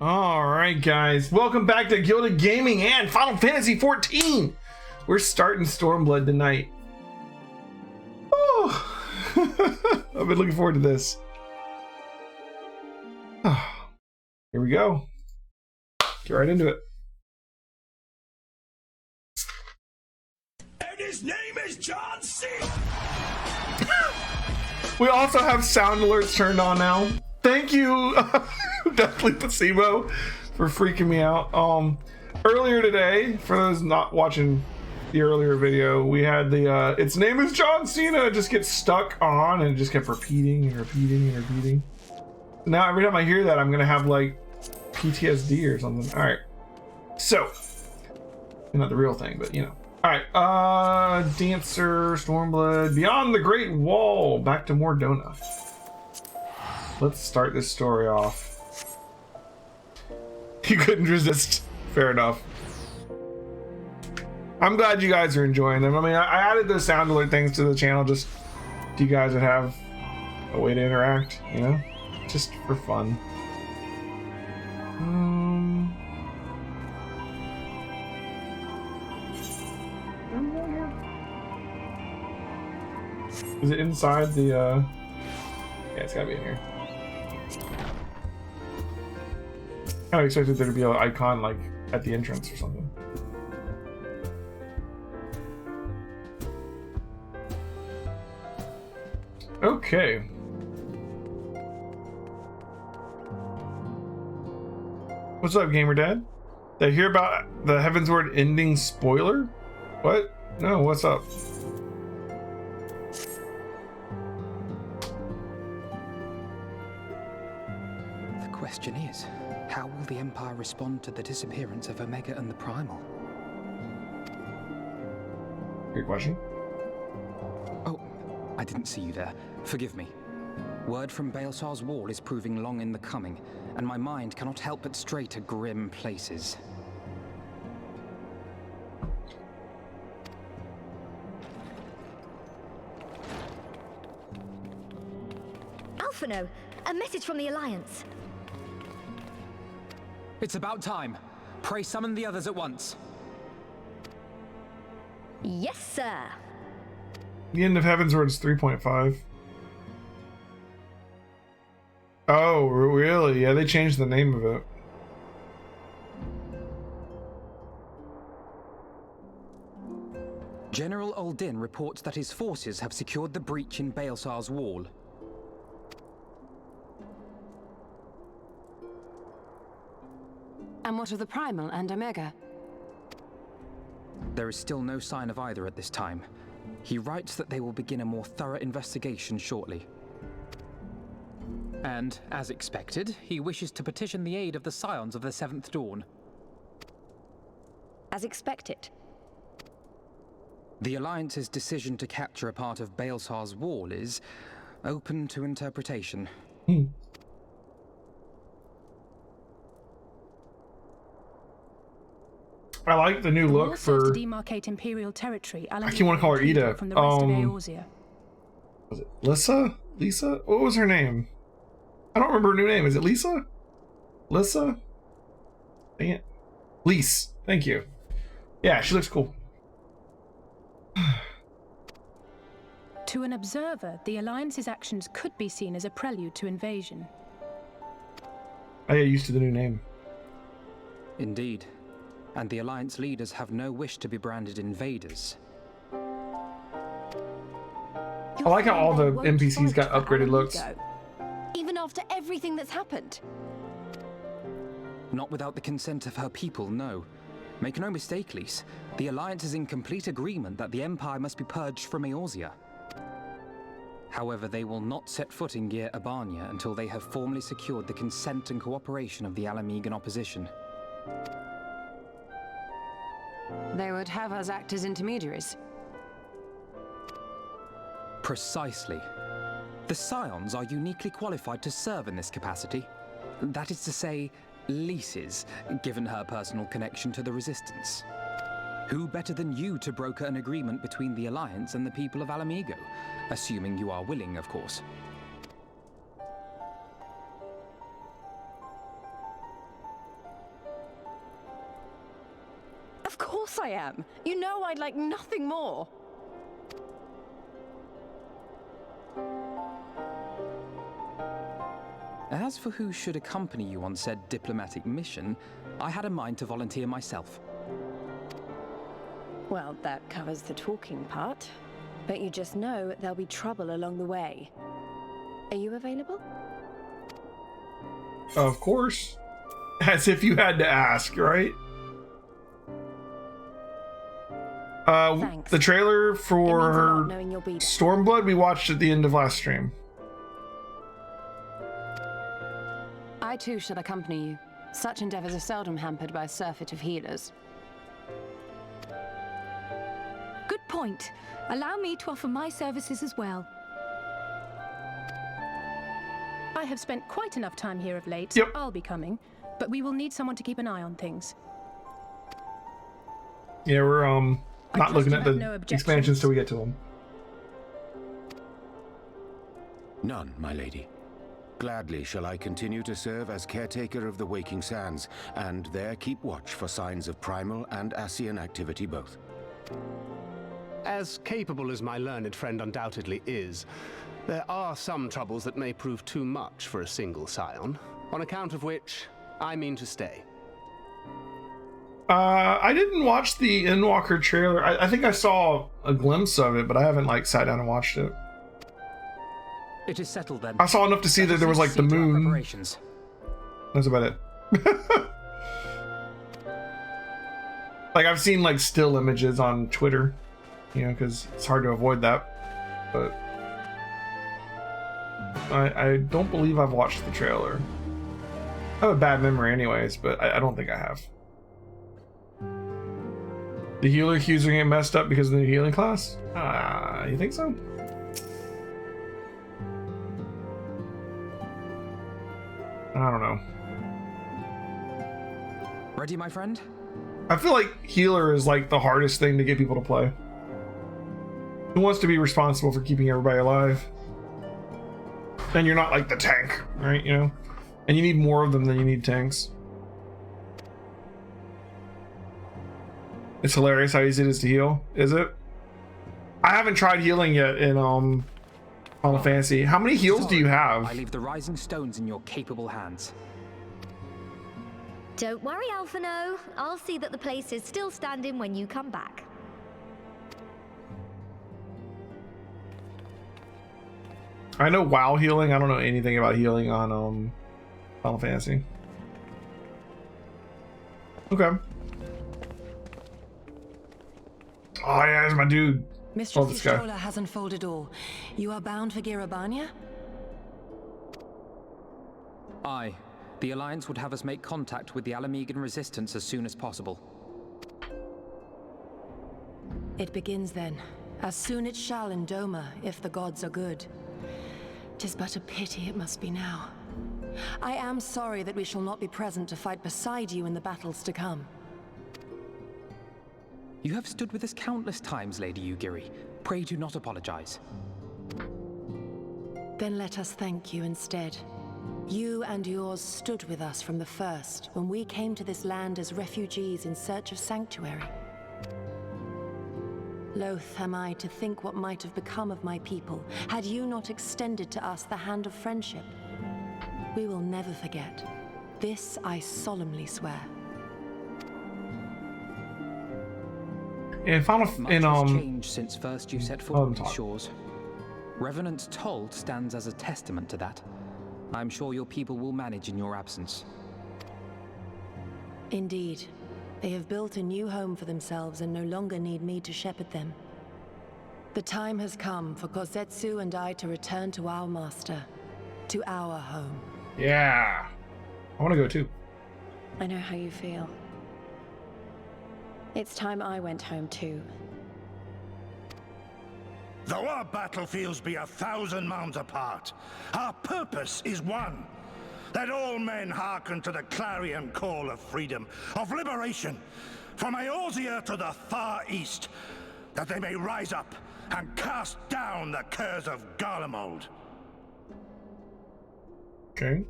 All right, guys, welcome back to Gilded Gaming and Final Fantasy 14. We're starting Stormblood tonight. Oh, I've been looking forward to this. Oh, here we go. Get right into it. And his name is John C. We also have sound alerts turned on now. Thank you, Deathly Placebo, for freaking me out. Earlier today, for those not watching the earlier video, we had the its name is John Cena just gets stuck on and it just kept repeating and repeating and repeating. Now every time I hear that, I'm gonna have like PTSD or something. All right, so not the real thing, but you know. All right, Dancer, Stormblood, Beyond the Great Wall, back to Mordona. Let's start this story off. You couldn't resist. Fair enough. I'm glad you guys are enjoying them. I mean, I added those sound alert things to the channel just so you guys would have a way to interact, you know? Just for fun. Is it inside the, yeah, it's gotta be in here. I kind of expected there to be an icon, like, at the entrance or something. Okay. What's up, Gamer Dad? Did I hear about the Heavensward ending spoiler? What? No, what's up? The question is, how will the Empire respond to the disappearance of Omega and the Primal? Good question. Oh, I didn't see you there. Forgive me. Word from Baelsar's wall is proving long in the coming, and my mind cannot help but stray to grim places. Alphino, a message from the Alliance. It's about time. Pray summon the others at once. Yes, sir. The end of Heavensward is 3.5. Oh, really? Yeah, they changed the name of it. General Uldin reports that his forces have secured the breach in Baelsar's wall. And what of the Primal and Omega? There is still no sign of either at this time. He writes that they will begin a more thorough investigation shortly. And, as expected, he wishes to petition the aid of the Scions of the Seventh Dawn. As expected. The Alliance's decision to capture a part of Baelsar's wall is open to interpretation. I like the new look for. To demarcate Imperial territory. I keep want to call her Ida. From the rest of Eorzea. Was it Lissa? Lisa? What was her name? I don't remember her new name. Is it Lisa? Lissa? Dang it. Lise. Thank you. Yeah, she looks cool. To an observer, the Alliance's actions could be seen as a prelude to invasion. I get used to the new name. Indeed. And the Alliance leaders have no wish to be branded invaders. I like how all the NPCs got upgraded looks. Even after everything that's happened. Not without the consent of her people, no. Make no mistake, Lise. The Alliance is in complete agreement that the Empire must be purged from Eorzea. However, they will not set foot in Gyr Abania until they have formally secured the consent and cooperation of the Alamegan opposition. They would have us act as intermediaries. Precisely. The Scions are uniquely qualified to serve in this capacity. That is to say, Lise's, given her personal connection to the Resistance. Who better than you to broker an agreement between the Alliance and the people of Alamigo? Assuming you are willing, of course. Of course I am. You know I'd like nothing more. As for who should accompany you on said diplomatic mission, I had a mind to volunteer myself. Well, that covers the talking part. But you just know there'll be trouble along the way. Are you available? Of course. As if you had to ask, right? Thanks. The trailer It means a for lot knowing you'll be there. Stormblood we watched at the end of last stream. I too shall accompany you. Such endeavors are seldom hampered by a surfeit of healers. Good point. Allow me to offer my services as well. I have spent quite enough time here of late. Yep. I'll be coming, but we will need someone to keep an eye on things. Yeah, we're not trust looking you at have the no objections. expansions till we get to them. None, my lady. Gladly shall I continue to serve as caretaker of the Waking Sands, and there keep watch for signs of primal and Ascian activity both. As capable as my learned friend undoubtedly is, there are some troubles that may prove too much for a single scion, on account of which I mean to stay. I didn't watch the Endwalker trailer. I think I saw a glimpse of it, but I haven't like sat down and watched it. It is settled then. I saw enough to see Let that us there was like the proceed to our moon. preparations. That's about it. Like I've seen like still images on Twitter, you know, because it's hard to avoid that. But I don't believe I've watched the trailer. I have a bad memory anyways, but I don't think I have. The healer queues are getting messed up because of the new healing class? You think so? I don't know. Ready, my friend? I feel like healer is like the hardest thing to get people to play. Who wants to be responsible for keeping everybody alive? And you're not like the tank, right? You know? And you need more of them than you need tanks. It's hilarious how easy it is to heal, is it? I haven't tried healing yet in Final Fantasy. How many heals do you have? I leave the rising stones in your capable hands. Don't worry, Alphino. I'll see that the place is still standing when you come back. I know WoW healing. I don't know anything about healing on Final Fantasy. Okay. Oh yeah, that's my dude. Mistress this guy. Y'shtola has unfolded all. You are bound for Girabania? Aye. The Alliance would have us make contact with the Alamegan resistance as soon as possible. It begins then. As soon it shall in Doma, if the gods are good. 'Tis but a pity it must be now. I am sorry that we shall not be present to fight beside you in the battles to come. You have stood with us countless times, Lady Yugiri. Pray do not apologize. Then let us thank you instead. You and yours stood with us from the first, when we came to this land as refugees in search of sanctuary. Loath am I to think what might have become of my people, had you not extended to us the hand of friendship. We will never forget. This I solemnly swear. In Final Much in has changed since first you set foot Oh, on these talk. shores. Revenant's Toll stands as a testament to that. I'm sure your people will manage in your absence. Indeed. They have built a new home for themselves and no longer need me to shepherd them. The time has come for Kozetsu and I to return to our master, to our home. Yeah. I want to go too. I know how you feel. It's time I went home too. Though our battlefields be 1,000 mounds apart, our purpose is one. Let all men hearken to the clarion call of freedom, of liberation, from Eorzea to the far east, that they may rise up and cast down the curse of Garlemald. Okay.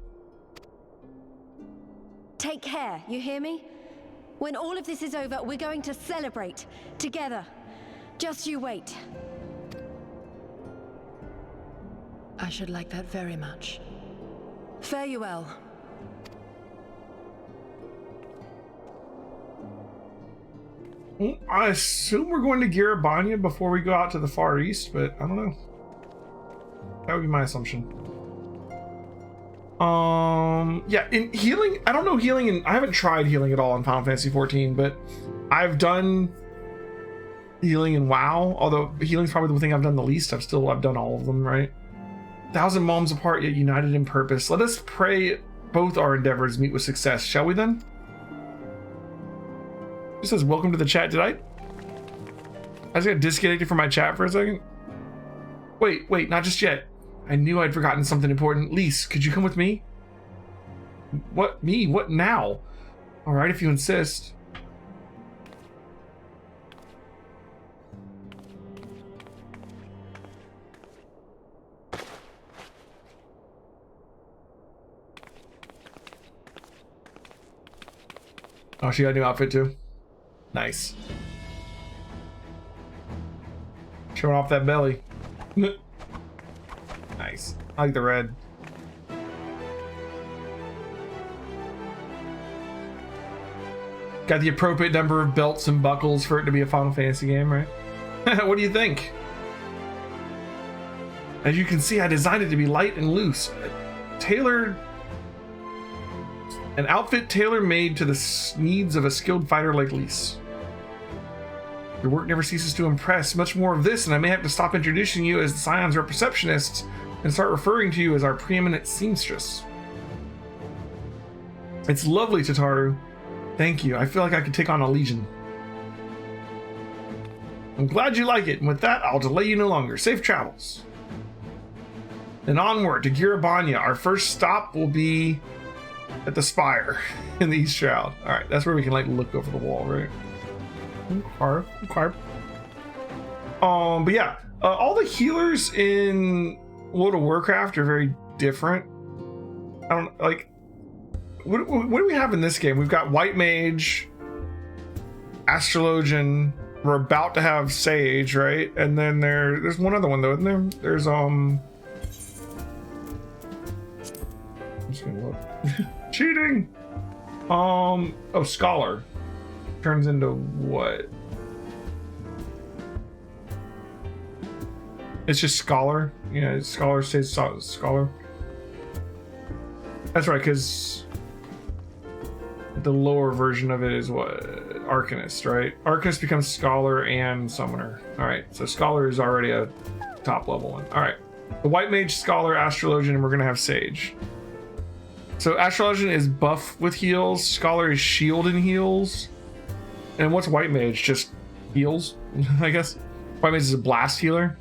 Take care, you hear me? When all of this is over, we're going to celebrate together. Just you wait. I should like that very much. Fare you well. I assume we're going to Garabanya before we go out to the Far East, but I don't know. That would be my assumption. Yeah, in healing, I don't know healing, and I haven't tried healing at all in Final Fantasy 14, but I've done healing in WoW, although healing's probably the thing I've done the least. I've done all of them, right? 1,000 moms apart, yet united in purpose. Let us pray both our endeavors meet with success, shall we then? It says, welcome to the chat. Did I just got disconnected from my chat for a second? Wait, not just yet. I knew I'd forgotten something important. Lise, could you come with me? What, me? What now? All right, if you insist. Oh, she got a new outfit too. Nice. Showing off that belly. Nice. I like the red. Got the appropriate number of belts and buckles for it to be a Final Fantasy game, right? What do you think? As you can see, I designed it to be light and loose. An outfit tailor-made to the needs of a skilled fighter like Lise. Your work never ceases to impress. Much more of this, and I may have to stop introducing you as the Scion's receptionist and start referring to you as our preeminent seamstress. It's lovely, Tataru. Thank you. I feel like I could take on a legion. I'm glad you like it, and with that, I'll delay you no longer. Safe travels. And onward to Garabanya. Our first stop will be at the Spire in the East Shroud. Alright, that's where we can like look over the wall, right? Okay. But yeah, all the healers in World of Warcraft are very different. I don't like what do we have in this game? We've got White Mage, Astrologian, we're about to have Sage, right? And then there's one other one though, isn't there? There's I'm just gonna look. Cheating! Oh, Scholar. Turns into what? It's just Scholar. Yeah, Scholar stays Scholar. That's right, because the lower version of it is what? Arcanist, right? Arcanist becomes Scholar and Summoner. Alright, so Scholar is already a top level one. Alright. The White Mage, Scholar, Astrologian, and we're gonna have Sage. So Astrologian is buff with heals, Scholar is shield and heals. And what's White Mage? Just heals, I guess. White Mage is a blast healer.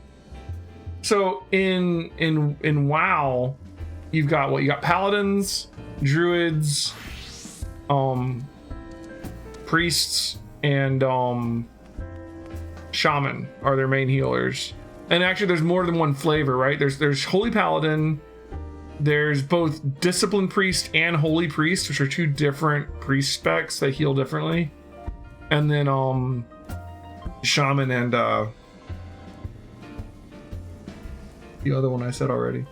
So in WoW, you've got what? You got Paladins, Druids, Priests, and Shaman are their main healers. And actually there's more than one flavor, right? There's Holy Paladin, there's both Discipline Priest and Holy Priest, which are two different priest specs that heal differently. And then Shaman and the other one I said already.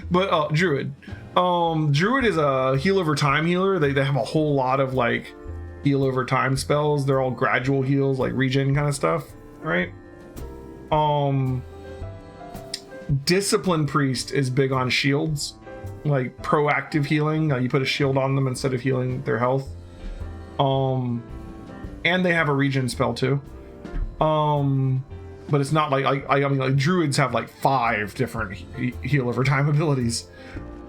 But Druid. Druid is a heal over time healer. They have a whole lot of like heal over time spells. They're all gradual heals, like regen kind of stuff, right? Discipline Priest is big on shields, like proactive healing. You put a shield on them instead of healing their health. And they have a regen spell too. But it's not like I mean like Druids have like 5 different heal over time abilities.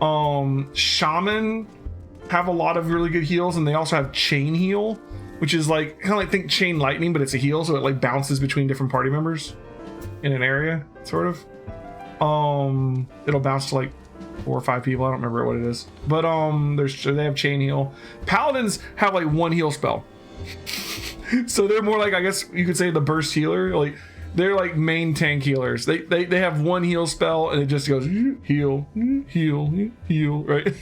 Shaman have a lot of really good heals, and they also have chain heal, which is like kind of like think chain lightning, but it's a heal, so it like bounces between different party members in an area, sort of. It'll bounce to like 4 or 5 people. I don't remember what it is, but they have chain heal. Paladins have like 1 heal spell. So they're more like, I guess you could say, the burst healer. Like they're like main tank healers. They have 1 heal spell and it just goes heal, heal, heal, right?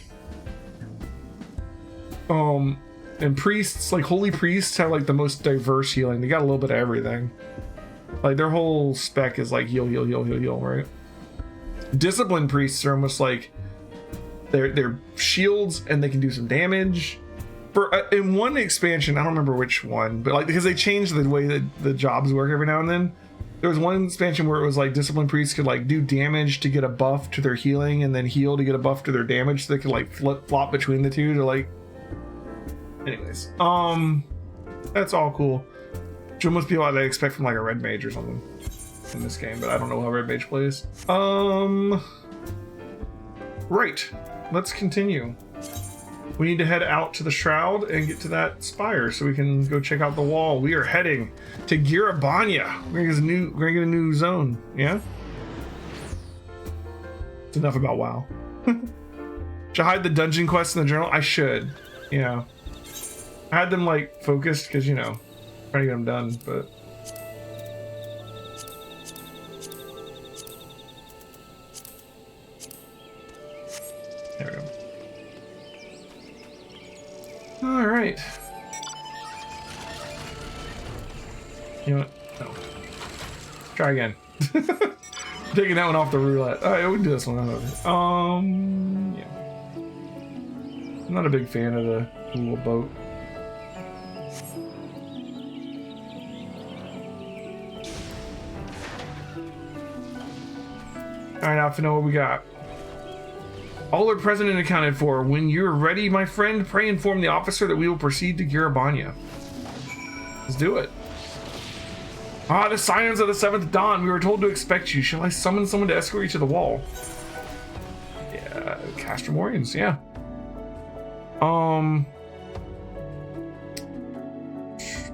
And priests, like holy priests, have like the most diverse healing. They got a little bit of everything. Like their whole spec is like heal, heal, heal, heal, heal, right? Disciplined priests are almost like they're shields and they can do some damage. For in one expansion, I don't remember which one, but like because they changed the way that the jobs work every now and then. There was one expansion where it was like disciplined priests could like do damage to get a buff to their healing and then heal to get a buff to their damage, so they could like flip-flop between the two to like. Anyways, that's all cool. Which must be what I expect from like a red mage or something in this game, but I don't know how red mage plays. Right, let's continue. We need to head out to the shroud and get to that spire so we can go check out the wall. We are heading to Girabanya. We're gonna get a new zone. Yeah. It's enough about WoW. Should I hide the dungeon quests in the journal? I should. Yeah. I had them like focused because you know, trying to get them done, but. There we go. All right. You know what? No. Try again. Taking that one off the roulette. All right, we can do this one. Yeah. I'm not a big fan of the little boat. All right, Alpha, know what we got. All are present and accounted for. When you're ready, my friend, pray inform the officer that we will proceed to Girabanya. Let's do it. Ah, the scions of the 7th dawn. We were told to expect you. Shall I summon someone to escort you to the wall? Yeah, Castromorians, yeah.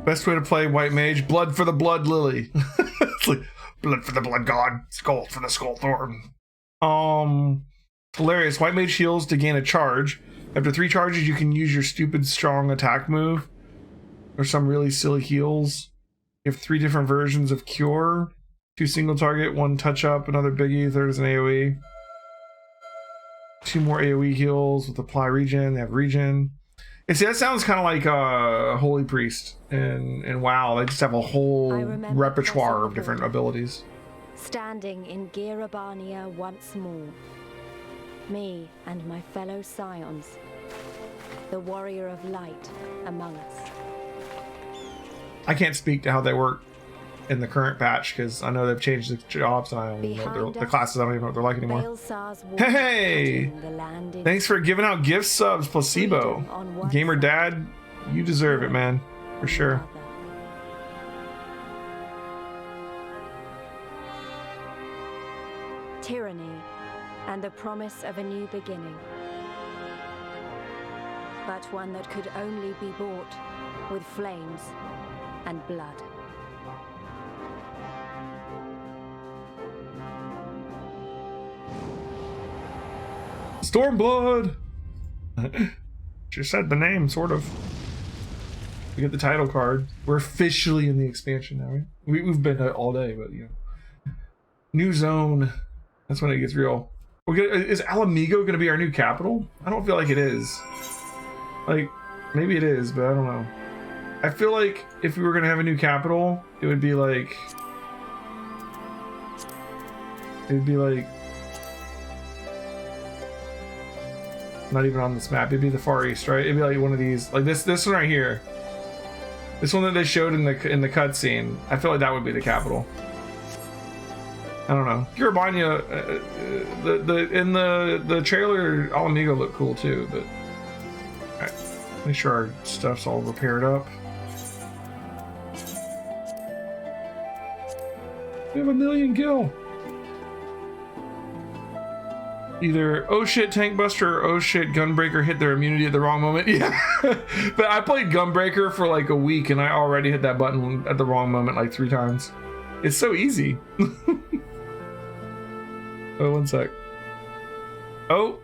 Best way to play White Mage, blood for the blood lily. It's like, blood for the blood god, skull for the skull thorn. Hilarious. White Mage heals to gain a charge. After 3 charges, you can use your stupid strong attack move. Or some really silly heals. You have 3 different versions of Cure. 2 single target, 1 touch up, another biggie, third is an AoE. 2 more AoE heals with apply regen. They have regen. And see, that sounds kind of like Holy Priest and WoW. They just have a whole repertoire of different abilities. Standing in Girabanya once more. Me and my fellow scions, the warrior of light among us. I can't speak to how they work in the current patch because I know they've changed the jobs and I don't even know the classes. I don't even know what they're like anymore. Hey! Thanks for giving out gift subs, Placebo. Gamer Dad, you deserve it, man. For sure. Tyranny and the promise of a new beginning. But one that could only be bought with flames and blood. Stormblood! Just said the name, sort of. We get the title card. We're officially in the expansion now, right? We've been all day, but you know. New zone. That's when it gets real. Is Alamigo going to be our new capital? I don't feel like it is. Like, maybe it is, but I don't know. I feel like if we were going to have a new capital, it would be like... It'd be like... Not even on this map. It'd be the Far East, right? It'd be like one of these, like this one right here. This one that they showed in the cutscene. I feel like that would be the capital. I don't know. Girabanya, in the trailer, Alamigo looked cool too, but alright, make sure our stuff's all repaired up. We have 1,000,000 gil. Either oh shit tank buster or oh shit gunbreaker hit their immunity at the wrong moment. Yeah, but I played gunbreaker for like a week and I already hit that button at the wrong moment like 3 times. It's so easy. Oh, 1 sec. Oh,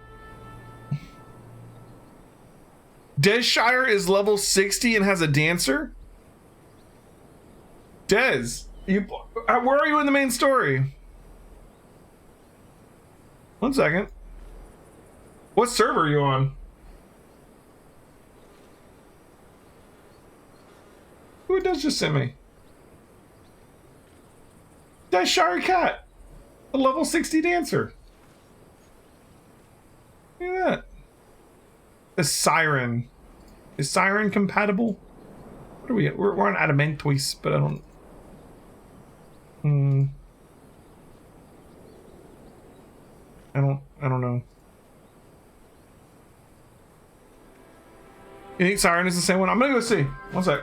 Dezshire is level 60 and has a dancer. Dez, where are you in the main story? 1 second. What server are you on? who it does just send me. That's Shari Cat, a level 60 dancer. Look at that. The Siren. Is Siren compatible? What are we at? We're on Adamantoise, but I don't... I don't know. You think Siren is the same one? I'm gonna go see. One sec.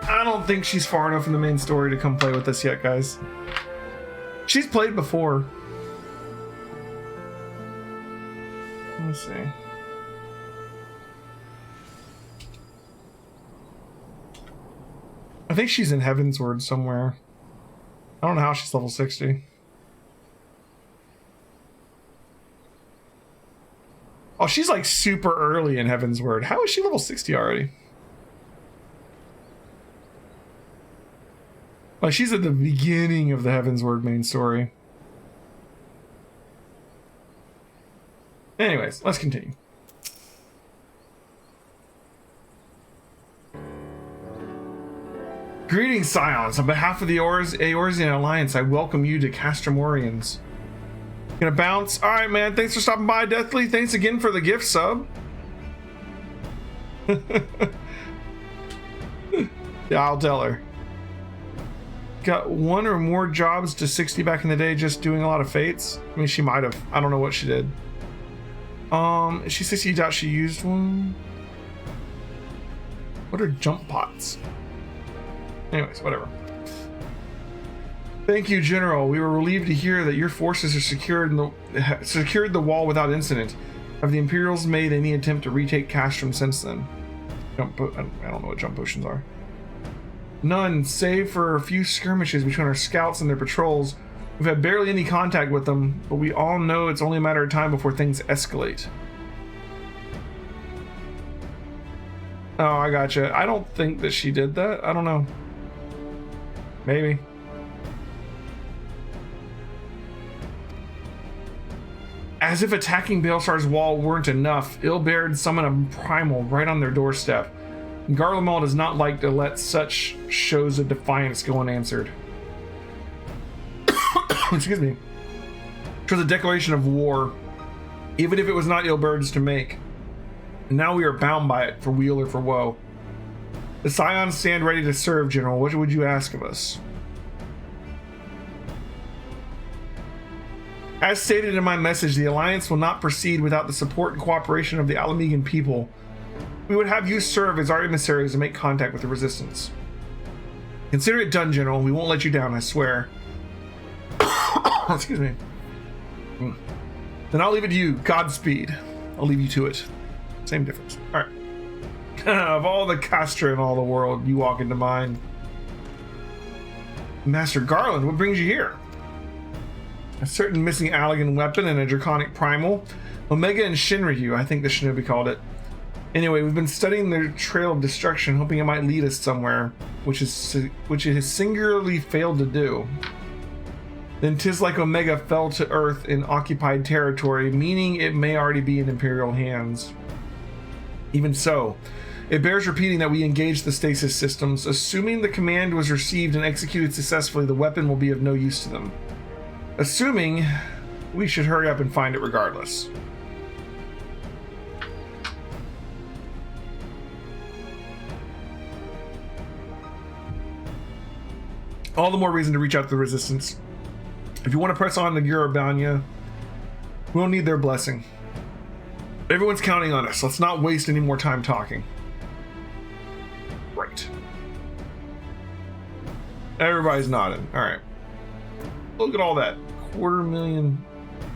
I don't think she's far enough in the main story to come play with us yet, guys. She's played before. Let me see. I think she's in Heavensward somewhere. I don't know how she's level 60. Oh, she's like super early in Heavensward. How is she level 60 already? Like, she's at the beginning of the Heavensward main story. Anyways, let's continue. Greetings, Scions. On behalf of the Eorzean Alliance, I welcome you to Castromorians. Gonna bounce? Alright, man. Thanks for stopping by, Deathly. Thanks again for the gift sub. Yeah, I'll tell her. Got one or more jobs to 60 back in the day just doing a lot of fates. I mean, she might have. I don't know what she did. She 60 doubt she used one. What are jump pots? Anyways, whatever. Thank you, General. We were relieved to hear that your forces are secured the wall without incident. Have the Imperials made any attempt to retake Castrum since then? I don't know what jump potions are. None, save for a few skirmishes between our scouts and their patrols. We've had barely any contact with them, but we all know it's only a matter of time before things escalate. Oh, I gotcha. I don't think that she did that. I don't know. Maybe. As if attacking Baelsar's wall weren't enough, Ilberd summoned a primal right on their doorstep. Garlemald does not like to let such shows of defiance go unanswered. Excuse me. It was a declaration of war, even if it was not Ilberd's to make. And now we are bound by it, for weal or for woe. The Scions stand ready to serve, General. What would you ask of us? As stated in my message, the Alliance will not proceed without the support and cooperation of the Alamegan people. We would have you serve as our emissaries and make contact with the Resistance. Consider it done, General. We won't let you down, I swear. Excuse me. Then I'll leave it to you. Godspeed. I'll leave you to it. Same difference. All right. Of all the Castra in all the world, you walk into mine. Master Garland, what brings you here? A certain missing Allagan weapon and a draconic primal. Omega and Shinryu, I think the shinobi called it. Anyway, we've been studying their trail of destruction, hoping it might lead us somewhere, which it has singularly failed to do. Then 'tis like Omega fell to earth in occupied territory, meaning it may already be in Imperial hands. Even so, it bears repeating that we engage the stasis systems. Assuming the command was received and executed successfully, the weapon will be of no use to them. Assuming, we should hurry up and find it regardless. All the more reason to reach out to the Resistance. If you want to press on to Gurabanya, we'll need their blessing. Everyone's counting on us. Let's not waste any more time talking. Right. Everybody's nodding. All right. Look at all that. 250,000,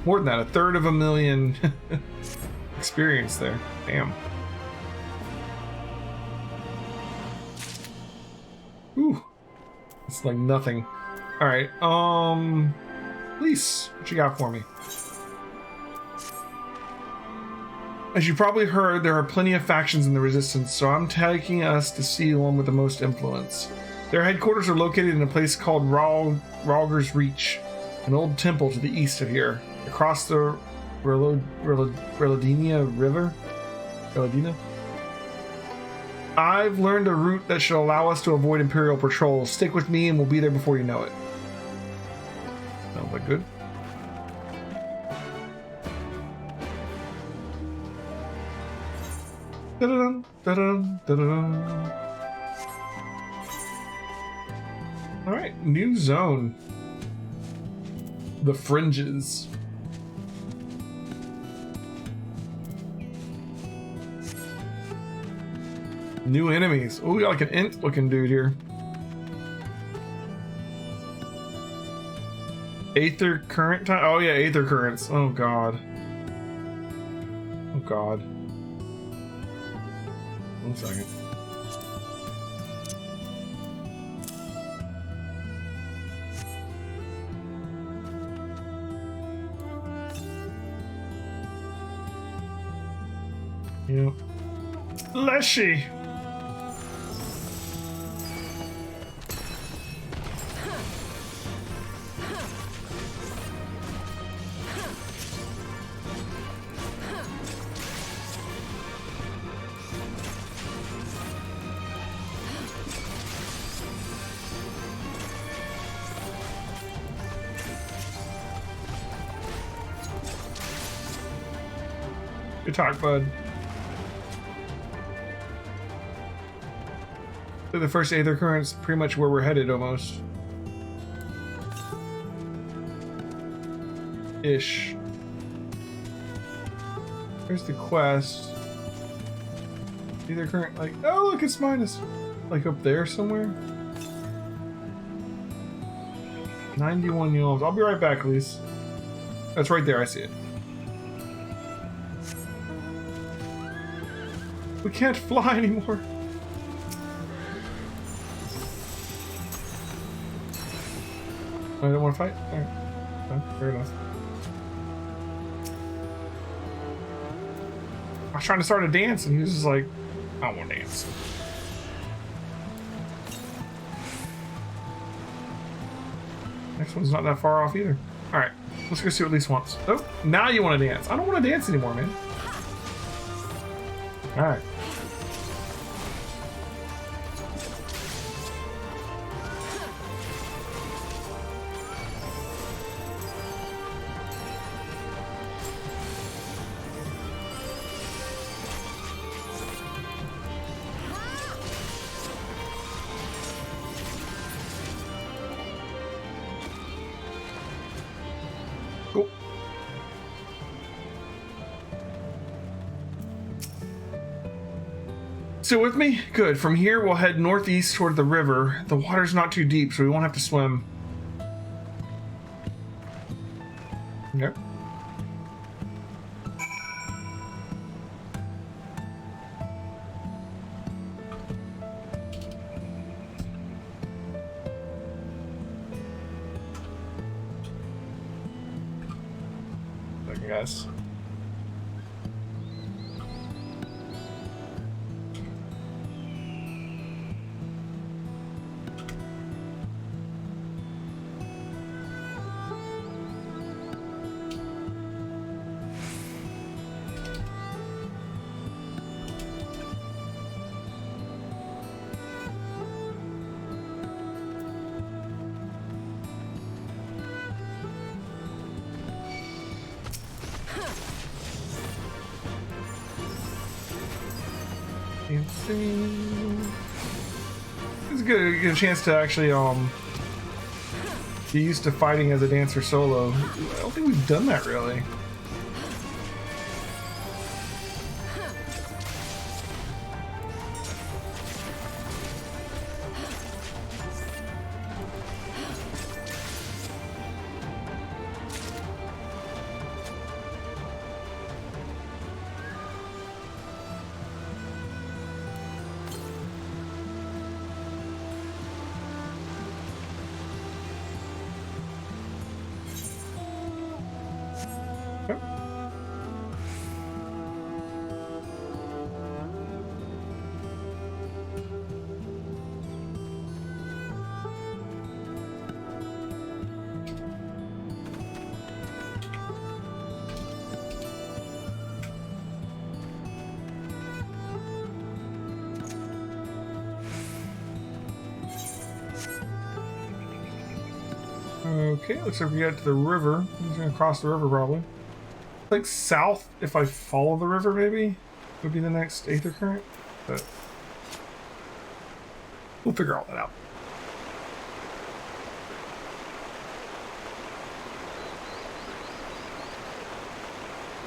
more than that, 1/3 experience there. Damn. Ooh. It's like nothing. All right. Police, what you got for me? As you probably heard, there are plenty of factions in the Resistance, so I'm taking us to see the one with the most influence. Their headquarters are located in a place called Ralger's Reach, an old temple to the east of here, across the Reladina River. Reladina? I've learned a route that should allow us to avoid Imperial patrols. Stick with me and we'll be there before you know it. Sounds like good. Da-da-dum, da-da-dum, da-da-dum. Alright, new zone. The Fringes. New enemies. Oh, we got like an int looking dude here. Aether current time? Oh yeah, Aether currents. Oh god. Oh god. 1 second. Yep. Leshy. Good talk, bud. So the first Aether current's pretty much where we're headed, almost. Ish. There's the quest. Aether current, like, oh look, it's minus. Like up there somewhere. 91 yawns. I'll be right back, Elise. That's right there, I see it. We can't fly anymore. I don't want to fight? Alright. Okay, fair enough. I was trying to start a dance and he was just like, I don't want to dance. Next one's not that far off either. Alright, let's go see what Elise wants. Oh, now you want to dance. I don't want to dance anymore, man. Alright. Cool. Still with me? Good. From here, we'll head northeast toward the river. The water's not too deep, so we won't have to swim. Yep. I guess. It's good. Get a chance to actually get used to fighting as a dancer solo. I don't think we've done that really. Okay, looks like we got to the river. He's gonna cross the river probably. Like south, if I follow the river, maybe would be the next Aether current. But we'll figure all that out.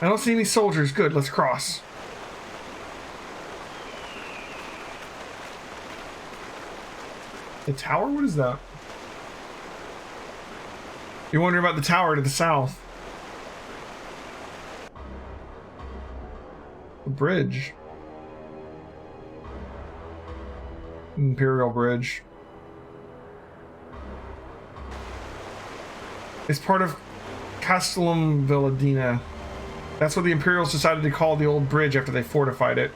I don't see any soldiers. Good, let's cross. The tower? What is that? You're wondering about the tower to the south. The bridge. Imperial Bridge. It's part of Castellum Villadina. That's what the Imperials decided to call the old bridge after they fortified it.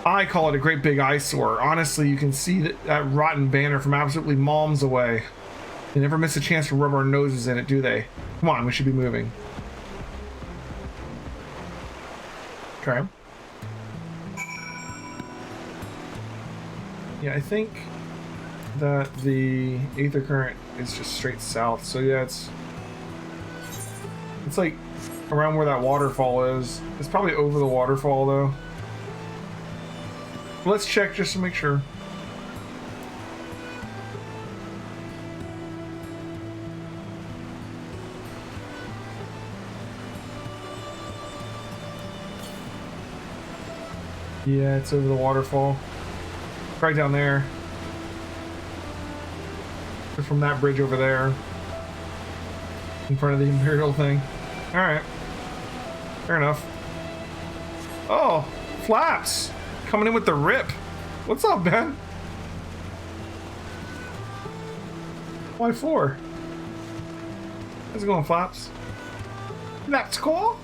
I call it a great big eyesore. Honestly, you can see that rotten banner from absolutely miles away. They never miss a chance to rub our noses in it, do they? Come on, we should be moving. Okay. Yeah, I think that the Aether current is just straight south. So yeah, it's like around where that waterfall is. It's probably over the waterfall though. Let's check just to make sure. Yeah, it's over the waterfall. Right down there. Or from that bridge over there. In front of the Imperial thing. Alright. Fair enough. Oh, Flaps! Coming in with the rip. What's up, Ben? Why 4? How's it going, Flaps? That's cool.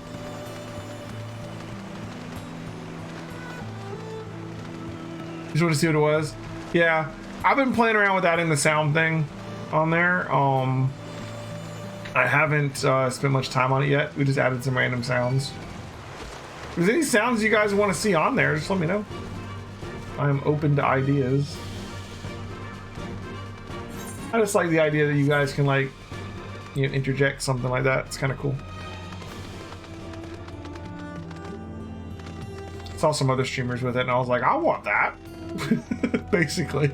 Just want to see what it was. Yeah, I've been playing around with adding the sound thing on there. I haven't spent much time on it yet. We just added some random sounds. If there's any sounds you guys want to see on there, just let me know. I'm open to ideas. I just like the idea that you guys can, like, you know, interject something like that. It's kind of cool. Saw some other streamers with it, and I was like, I want that. Basically.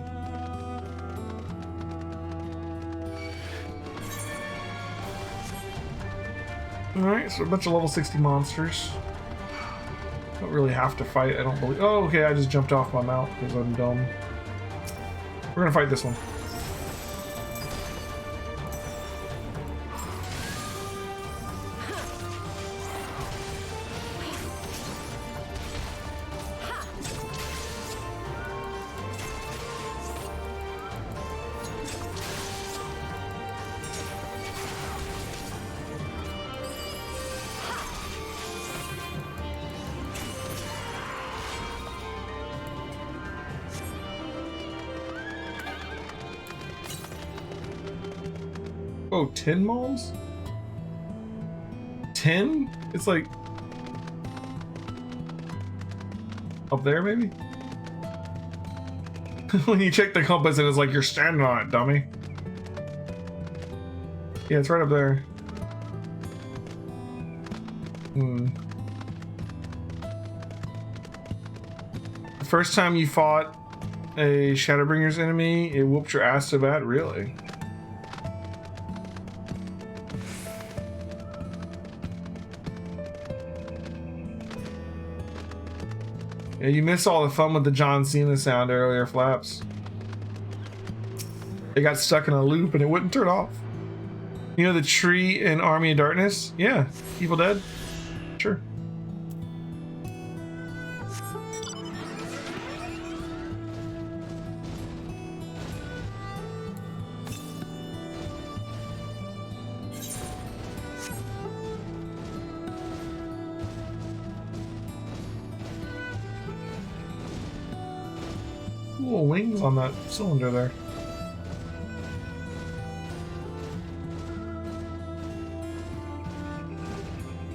Alright, so a bunch of level 60 monsters. Don't really have to fight, I don't believe. Oh, okay, I just jumped off my mount because I'm dumb. We're gonna fight this one. Oh, 10 moles? 10? It's like up there, maybe? When you check the compass and it's like you're standing on it, dummy. Yeah, it's right up there. The first time you fought a Shadowbringer's enemy, it whooped your ass so bad? Really? Yeah, you missed all the fun with the John Cena sound earlier, Flaps. It got stuck in a loop and it wouldn't turn off. You know the tree in Army of Darkness? Yeah, Evil Dead? Sure. Little wings on that cylinder there.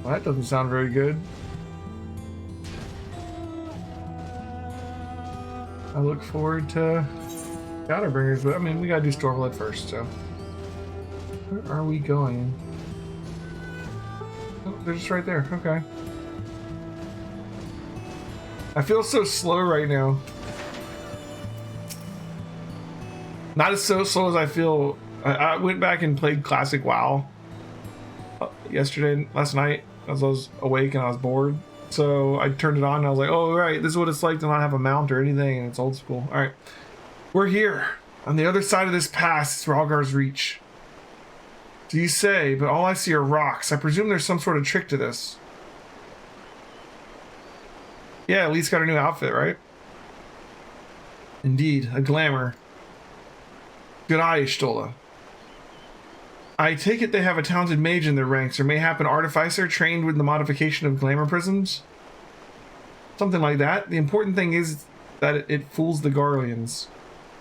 Well, that doesn't sound very good. I look forward to Shadowbringers, but I mean, we gotta do Stormblood first, so. Where are we going? Oh, they're just right there. Okay. I feel so slow right now. Not as so slow as I feel. I went back and played Classic WoW last night as I was awake and I was bored. So I turned it on and I was like, oh, right, this is what it's like to not have a mount or anything, and it's old school. All right, we're here. On the other side of this pass is Rhalgar's Reach. Do you say, but all I see are rocks. I presume there's some sort of trick to this. Yeah, Elite's got a new outfit, right? Indeed, a glamour. Good eye, Stola. I take it they have a talented mage in their ranks, or mayhap an artificer trained with the modification of glamour prisms? Something like that. The important thing is that it fools the Garleans.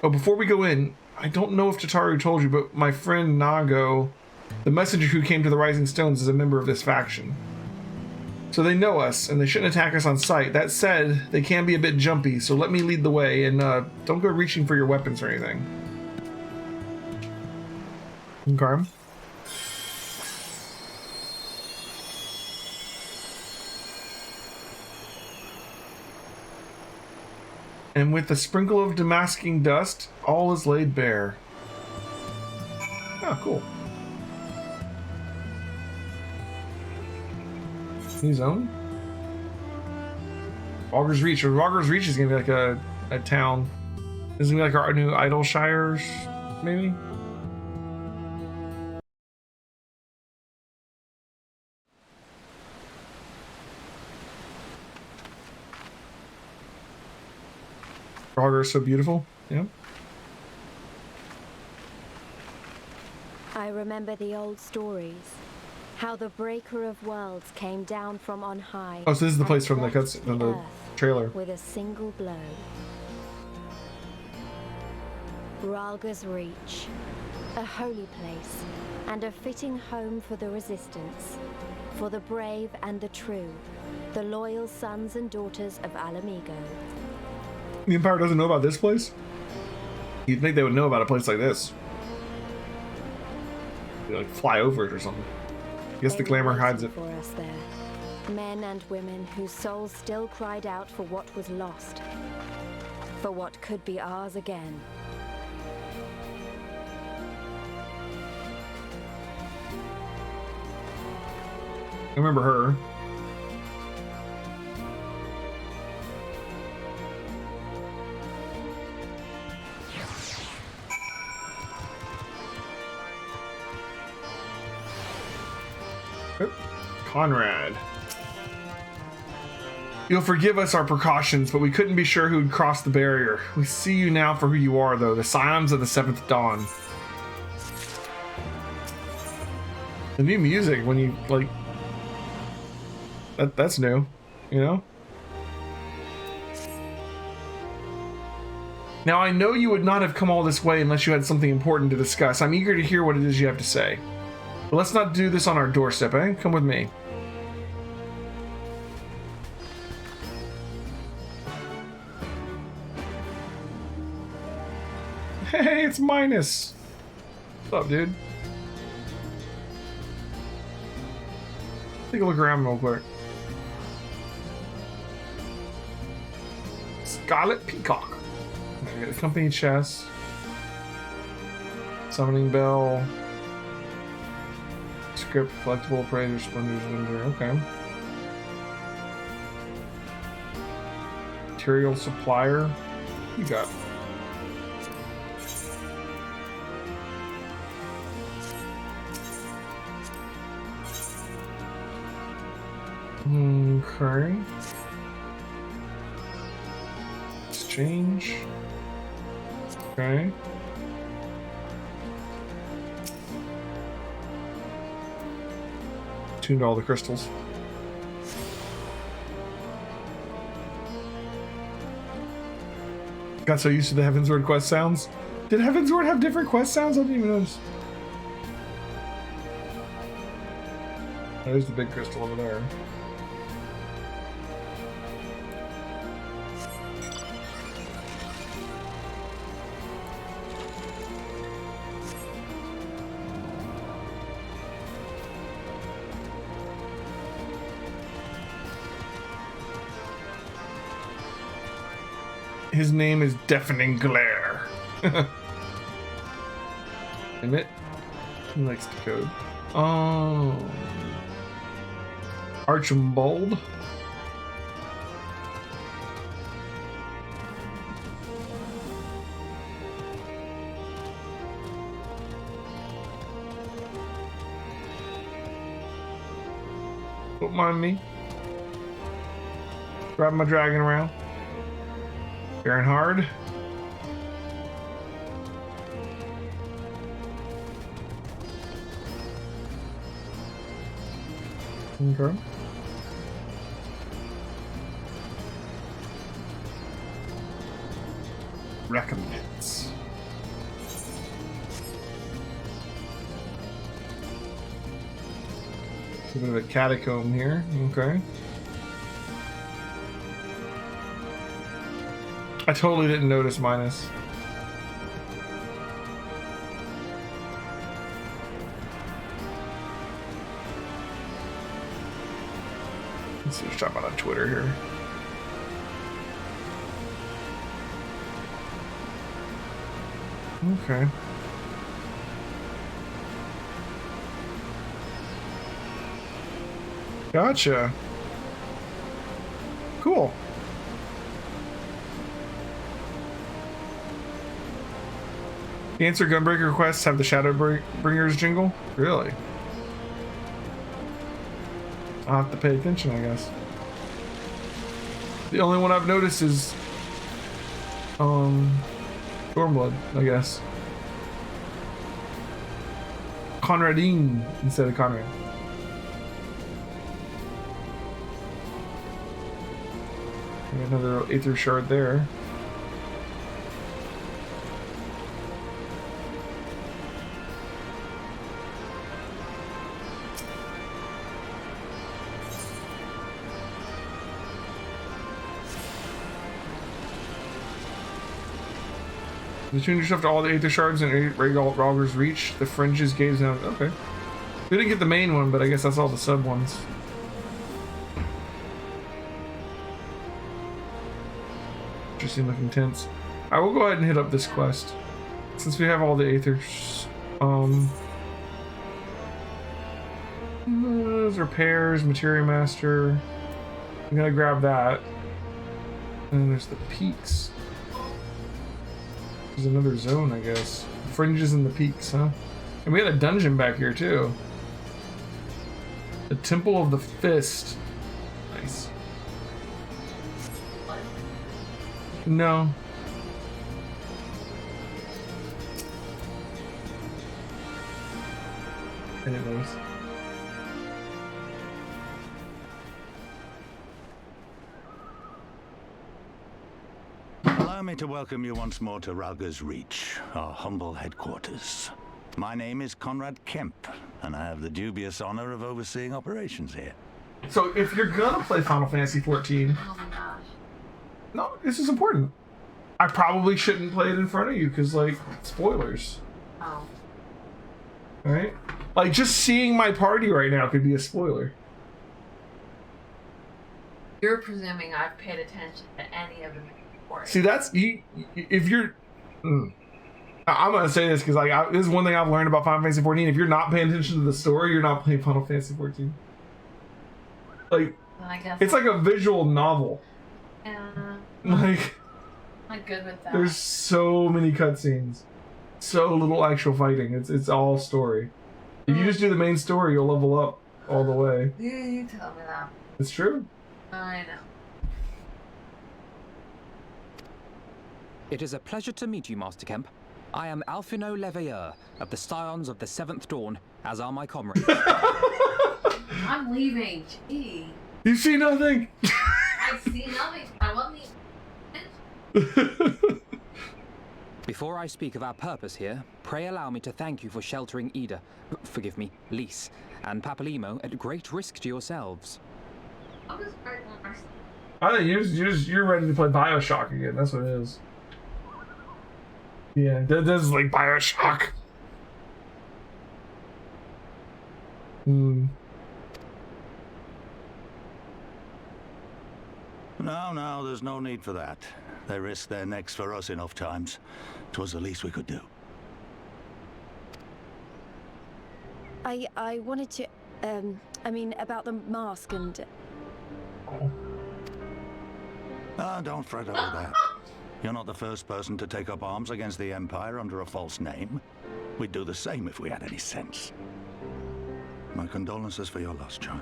Oh, before we go in, I don't know if Tataru told you, but my friend Nago, the messenger who came to the Rising Stones, is a member of this faction. So they know us, and they shouldn't attack us on sight. That said, they can be a bit jumpy, so let me lead the way, and don't go reaching for your weapons or anything. Okay. And with a sprinkle of damasking dust, all is laid bare. Oh, cool. New zone? Rhalgar's Reach. Rhalgar's Reach is gonna be like a town. This is gonna be like our new Idleshires, maybe? Rhalgar is so beautiful. Yeah. I remember the old stories. How the Breaker of Worlds came down from on high. Oh, so this is the and place from the cleft from the trailer. With a single blow. Rhalgar's Reach. A holy place, and a fitting home for the Resistance. For the brave and the true. The loyal sons and daughters of Alamigo. The Empire doesn't know about this place? You'd think they would know about a place like this. They'd like fly over it or something. I guess the glamour hides it. For us there. Men and women whose souls still cried out for what was lost. For what could be ours again. I remember her. Conrad. You'll forgive us our precautions, but we couldn't be sure who'd cross the barrier. We see you now for who you are, though, the Scions of the Seventh Dawn. The new music, when you, like... That's new, you know? Now, I know you would not have come all this way unless you had something important to discuss. I'm eager to hear what it is you have to say. But let's not do this on our doorstep, eh? Come with me. Hey, it's Minus. What's up, dude? Take a look around real quick. Scarlet Peacock. I got a company chest. Summoning Bell. Script, collectible, appraiser, splendors, vendor. Okay. Material supplier. You got. Okay. Exchange. Okay. Tuned all the crystals. Got so used to the Heavensward quest sounds. Did Heavensward have different quest sounds? I didn't even notice. There's the big crystal over there. His name is Deafening Glare. Emit. He likes to code. Oh. Archibald. Don't mind me. Grab my dragon around. Bearing hard. Okay. Recommends. A bit of a catacomb here. Okay. I totally didn't notice minus. Let's see what's talking about on Twitter here. Okay. Gotcha. Cool. The answer Gunbreaker requests have the Shadowbringers jingle? Really? I'll have to pay attention, I guess. The only one I've noticed is Stormblood, I guess. Conradine instead of Conrad. Another Aether Shard there. Attune yourself to all the Aether Shards and Rhaegal's reach. The fringes gaze down. Okay. We didn't get the main one, but I guess that's all the sub ones. Interesting looking tents. I will go ahead and hit up this quest. Since we have all the Aethers. Those repairs, Materia Master. I'm gonna grab that. And then there's the peaks. There's another zone, I guess. Fringes and the peaks, huh? And we had a dungeon back here, too. The Temple of the Fist. Nice. No. Anyways. Allow me to welcome you once more to Ralga's Reach, our humble headquarters. My name is Conrad Kemp, and I have the dubious honor of overseeing operations here. So if you're gonna play Final Fantasy XIV, Oh my gosh. no, this is important. I probably shouldn't play it in front of you because, like, spoilers. Oh. Right? Like, just seeing my party right now could be a spoiler. You're presuming I've paid attention to any of the before. See, that's you. If you're, I'm gonna say this because, like, this is one thing I've learned about Final Fantasy XIV. If you're not paying attention to the story, you're not playing Final Fantasy XIV. Like, Well, I guess it's like a visual novel. Like, I'm good with that. there's so many cutscenes, so little actual fighting. It's all story. If you just do the main story, you'll level up all the way. You tell me that. It's true. I know. It is a pleasure to meet you, Master Kemp. I am Alphino Leveilleur of the Scions of the Seventh Dawn, as are my comrades. I'm leaving. Gee. You see nothing. I see nothing. I wasn't even... Before I speak of our purpose here, pray allow me to thank you for sheltering Ida, forgive me, Lys, and Papalimo at great risk to yourselves. I'll just break one more. I think you're ready to play BioShock again. That's what it is. Yeah, that is like BioShock. No, there's no need for that. They risked their necks for us enough times. 'Twas the least we could do. I wanted to, I mean, about the mask and... Ah, don't fret over that. You're not the first person to take up arms against the Empire under a false name. We'd do the same if we had any sense. My condolences for your loss, child.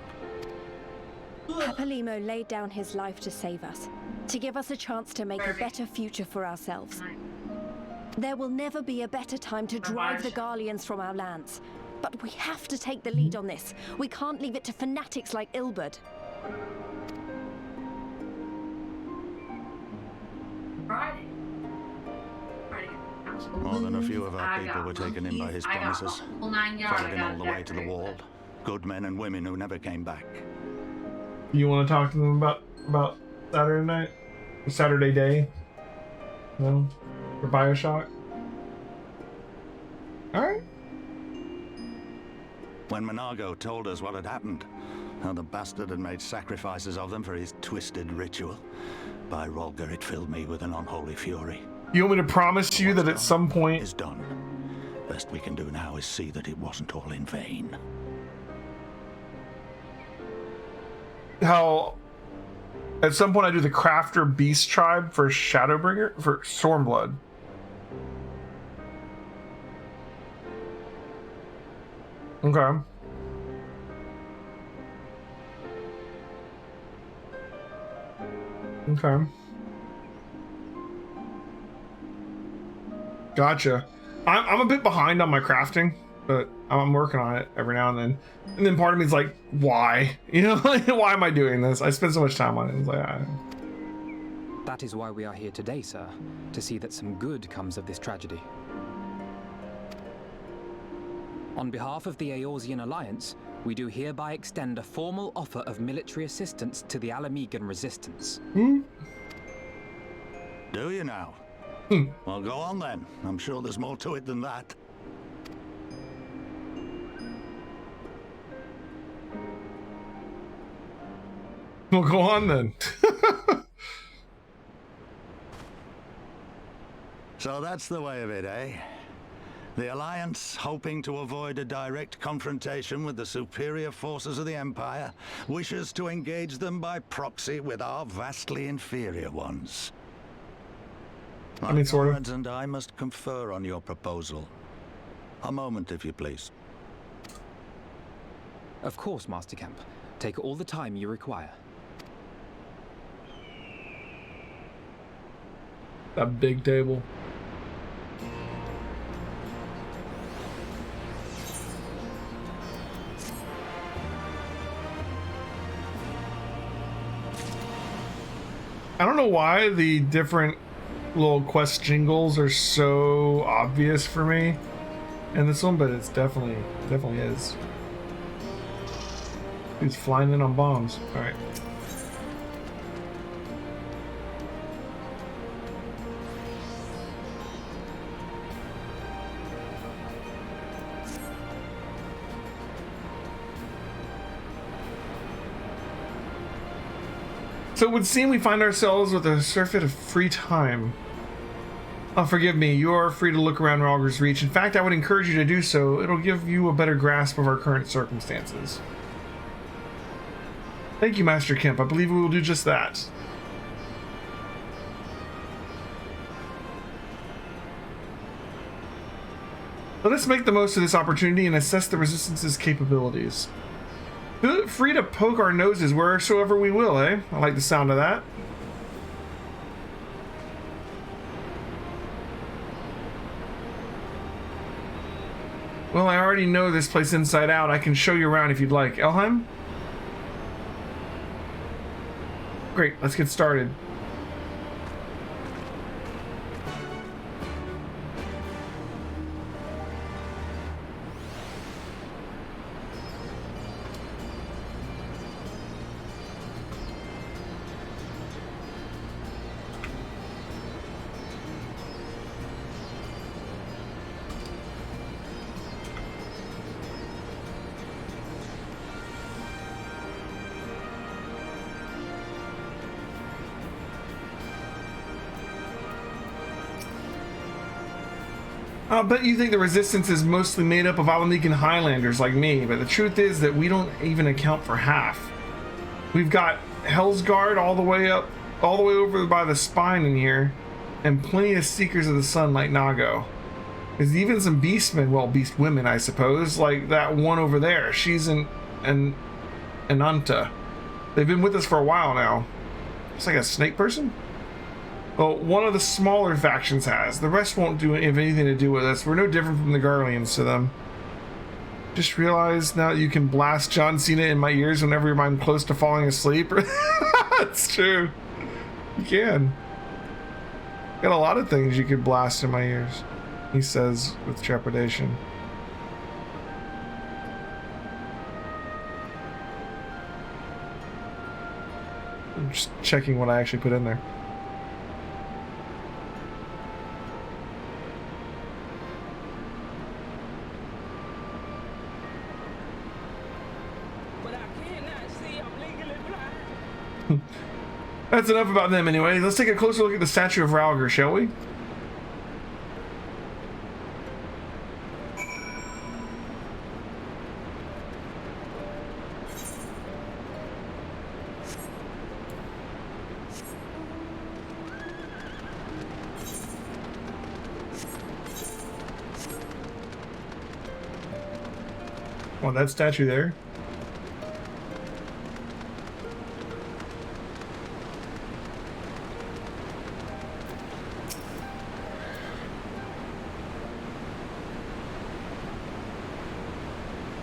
Papalymo laid down his life to save us, to give us a chance to make a better future for ourselves. There will never be a better time to drive the Garleans from our lands. But we have to take the lead on this. We can't leave it to fanatics like Ilberd. More than a few of our people were taken in by his promises. Followed him all the way to the wall. Good men and women who never came back. You want to talk to them about Saturday night? Saturday day? No? For Bioshock? Alright. When Monago told us what had happened, how the bastard had made sacrifices of them for his twisted ritual, by Rolger it filled me with an unholy fury. You want me to promise you that at some point... It's done. Best we can do now is see that it wasn't all in vain. How... At some point I do the Crafter Beast Tribe for Shadowbringer? For Stormblood. Okay. Okay. Gotcha. I'm a bit behind on my crafting, but I'm working on it every now and then. And then part of me is like, why? You know, like, why am I doing this? I spend so much time on it. It's like, That is why we are here today, sir, to see that some good comes of this tragedy. On behalf of the Eorzean Alliance, we do hereby extend a formal offer of military assistance to the Alamegan resistance. Do you now? Well, go on then. I'm sure there's more to it than that. Well, go on then. So that's the way of it, eh? The Alliance, hoping to avoid a direct confrontation with the superior forces of the Empire, wishes to engage them by proxy with our vastly inferior ones. I mean, sort of. My comrades and I must confer on your proposal. A moment, if you please. Of course, Master Kemp. Take all the time you require. That big table. I don't know why the different little quest jingles are so obvious for me in this one, but it's definitely is. He's flying in on bombs. All right. So it would seem we find ourselves with a surfeit of free time. Oh, forgive me, you are free to look around Rolger's Reach. In fact, I would encourage you to do so. It'll give you a better grasp of our current circumstances. Thank you, Master Kemp. I believe we will do just that. Let us make the most of this opportunity and assess the Resistance's capabilities. Feel free to poke our noses wheresoever we will, eh? I like the sound of that. Well, I already know this place inside out. I can show you around if you'd like. Elheim? Great, let's get started. I'll bet you think the resistance is mostly made up of Alanican Highlanders like me, but the truth is that we don't even account for half. We've got Hell's Guard all the way over by the spine in here, and plenty of Seekers of the Sun like Nago. There's even some beastmen, well, beast women, I suppose, like that one over there. She's an Anta. They've been with us for a while now. It's like a snake person? Well, one of the smaller factions has. The rest won't have anything to do with us. We're no different from the Garleans to them. Just realized now that you can blast John Cena in my ears whenever I'm close to falling asleep. That's true. You can. Got a lot of things you could blast in my ears, he says with trepidation. I'm just checking what I actually put in there. That's enough about them anyway. Let's take a closer look at the statue of Ralger, shall we? Oh, that statue there.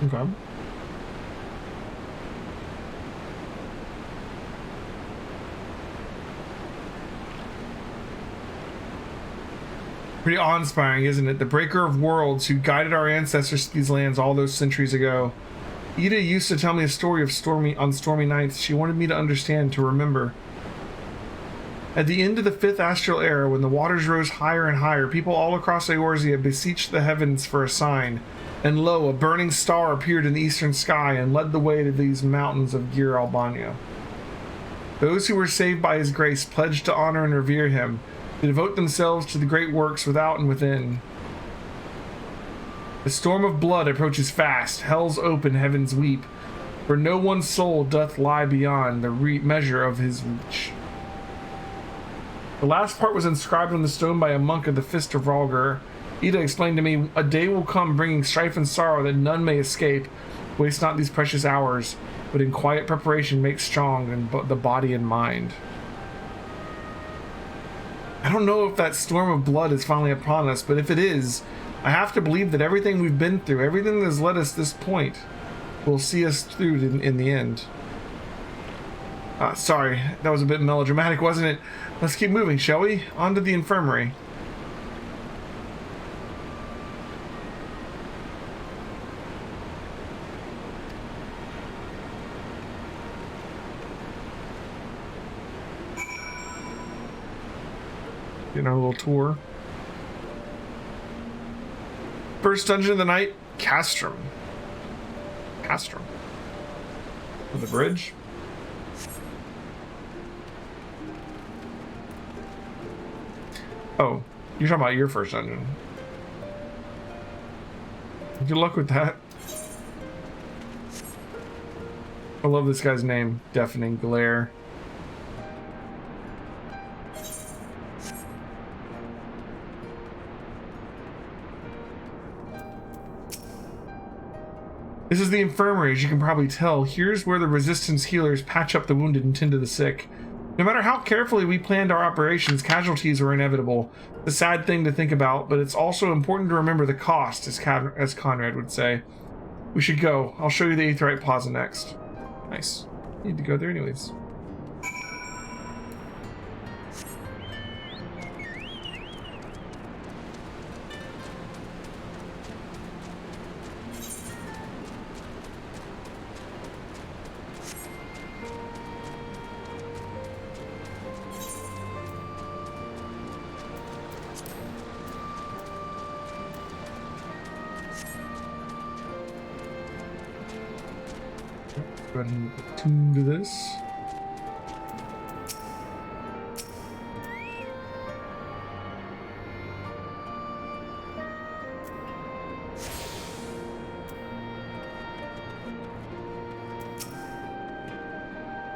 Okay. Pretty awe-inspiring, isn't it? The Breaker of Worlds who guided our ancestors to these lands all those centuries ago. Ida used to tell me a story of stormy nights. She wanted me to understand, to remember. At the end of the 5th astral era, when the waters rose higher and higher, people all across Eorzea beseeched the heavens for a sign. And lo, a burning star appeared in the eastern sky and led the way to these mountains of Gir Albania. Those who were saved by his grace pledged to honor and revere him, to devote themselves to the great works without and within. The storm of blood approaches fast, hell's open, heavens weep, for no one soul doth lie beyond the measure of his reach. The last part was inscribed on the stone by a monk of the Fist of Ralger. Ida explained to me, a day will come bringing strife and sorrow that none may escape. Waste not these precious hours, but in quiet preparation make strong the body and mind. I don't know if that storm of blood is finally upon us, but if it is, I have to believe that everything we've been through, everything that has led us this point, will see us through in the end. Sorry, that was a bit melodramatic, wasn't it? Let's keep moving, shall we? On to the infirmary. Getting our little tour. First dungeon of the night, Castrum. Castrum. The bridge. Oh, you're talking about your first dungeon. Good luck with that. I love this guy's name. Deafening Glare. This is the infirmary, as you can probably tell. Here's where the resistance healers patch up the wounded and tend to the sick. No matter how carefully we planned our operations, casualties were inevitable. It's a sad thing to think about, but it's also important to remember the cost, as Conrad would say. We should go. I'll show you the Aetheryte Plaza next. Nice. Need to go there anyways. Go ahead and attune to this.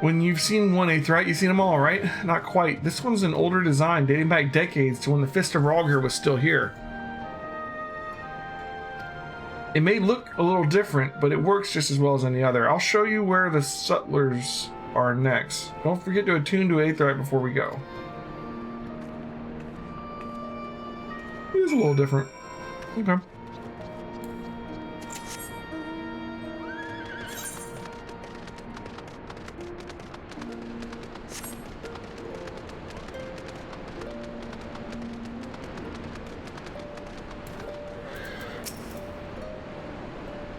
When you've seen 1/8, right? You've seen them all, right? Not quite. This one's an older design, dating back decades to when the Fist of Rhalgr was still here. It may look a little different, but it works just as well as any other. I'll show you where the sutlers are next. Don't forget to attune to 8th right before we go. It is a little different. Okay.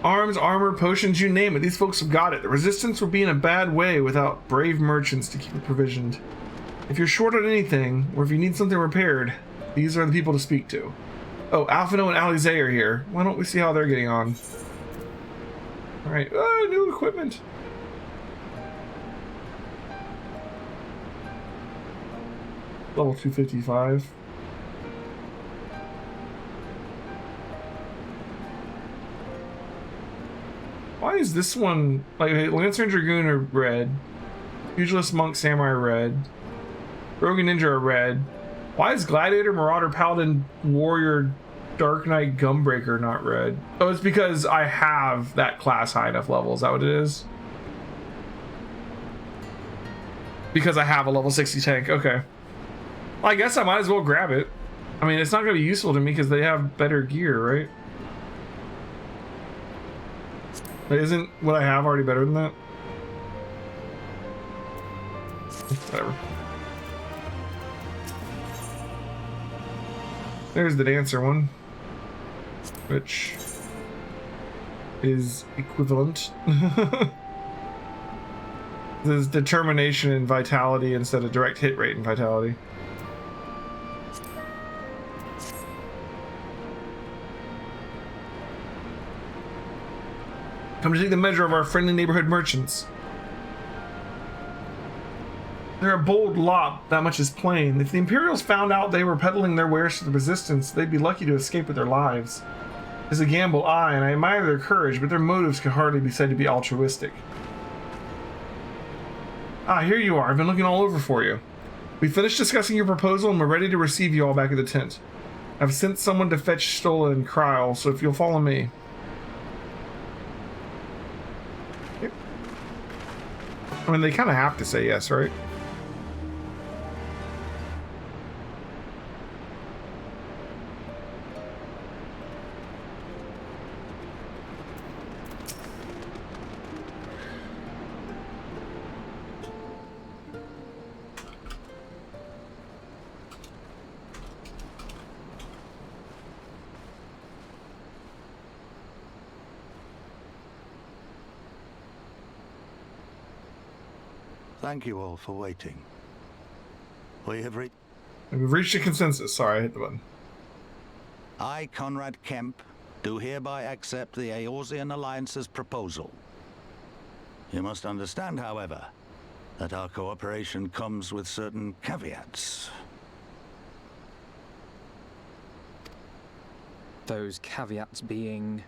Arms, armor, potions, you name it. These folks have got it. The Resistance would be in a bad way without brave merchants to keep it provisioned. If you're short on anything, or if you need something repaired, these are the people to speak to. Oh, Alphino and Alize are here. Why don't we see how they're getting on? Alright, new equipment. Level 255. Why is this one, like, Lancer and Dragoon are red, Pugilist, Monk, Samurai red, Rogue and Ninja are red. Why is Gladiator, Marauder, Paladin, Warrior, Dark Knight, Gunbreaker not red? Oh, it's because I have that class high enough level. Is that what it is? Because I have a level 60 tank. Okay. Well, I guess I might as well grab it. I mean, it's not going to be useful to me because they have better gear, right? But isn't what I have already better than that? Whatever. There's the Dancer one, which is equivalent. There's determination and vitality instead of direct hit rate and vitality. Come to take the measure of our friendly neighborhood merchants. They're a bold lot, that much is plain. If the Imperials found out they were peddling their wares to the Resistance, they'd be lucky to escape with their lives. It's a gamble, aye, and I admire their courage, but their motives could hardly be said to be altruistic. Ah, here you are. I've been looking all over for you. We finished discussing your proposal and we're ready to receive you all back at the tent. I've sent someone to fetch Stola and Kryl, so if you'll follow me. I mean, they kind of have to say yes, right? Thank you all for waiting. We've reached a consensus. Sorry, I hit the button. I, Conrad Kemp, do hereby accept the Eorzean Alliance's proposal. You must understand, however, that our cooperation comes with certain caveats. Those caveats being...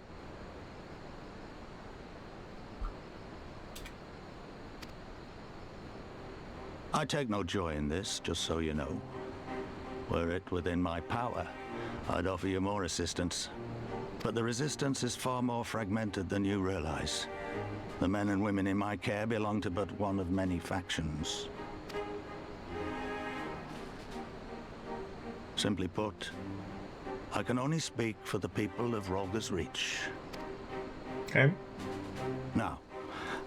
I take no joy in this, just so you know. Were it within my power, I'd offer you more assistance. But the Resistance is far more fragmented than you realize. The men and women in my care belong to but one of many factions. Simply put, I can only speak for the people of Rhalgr's Reach. Okay. Now,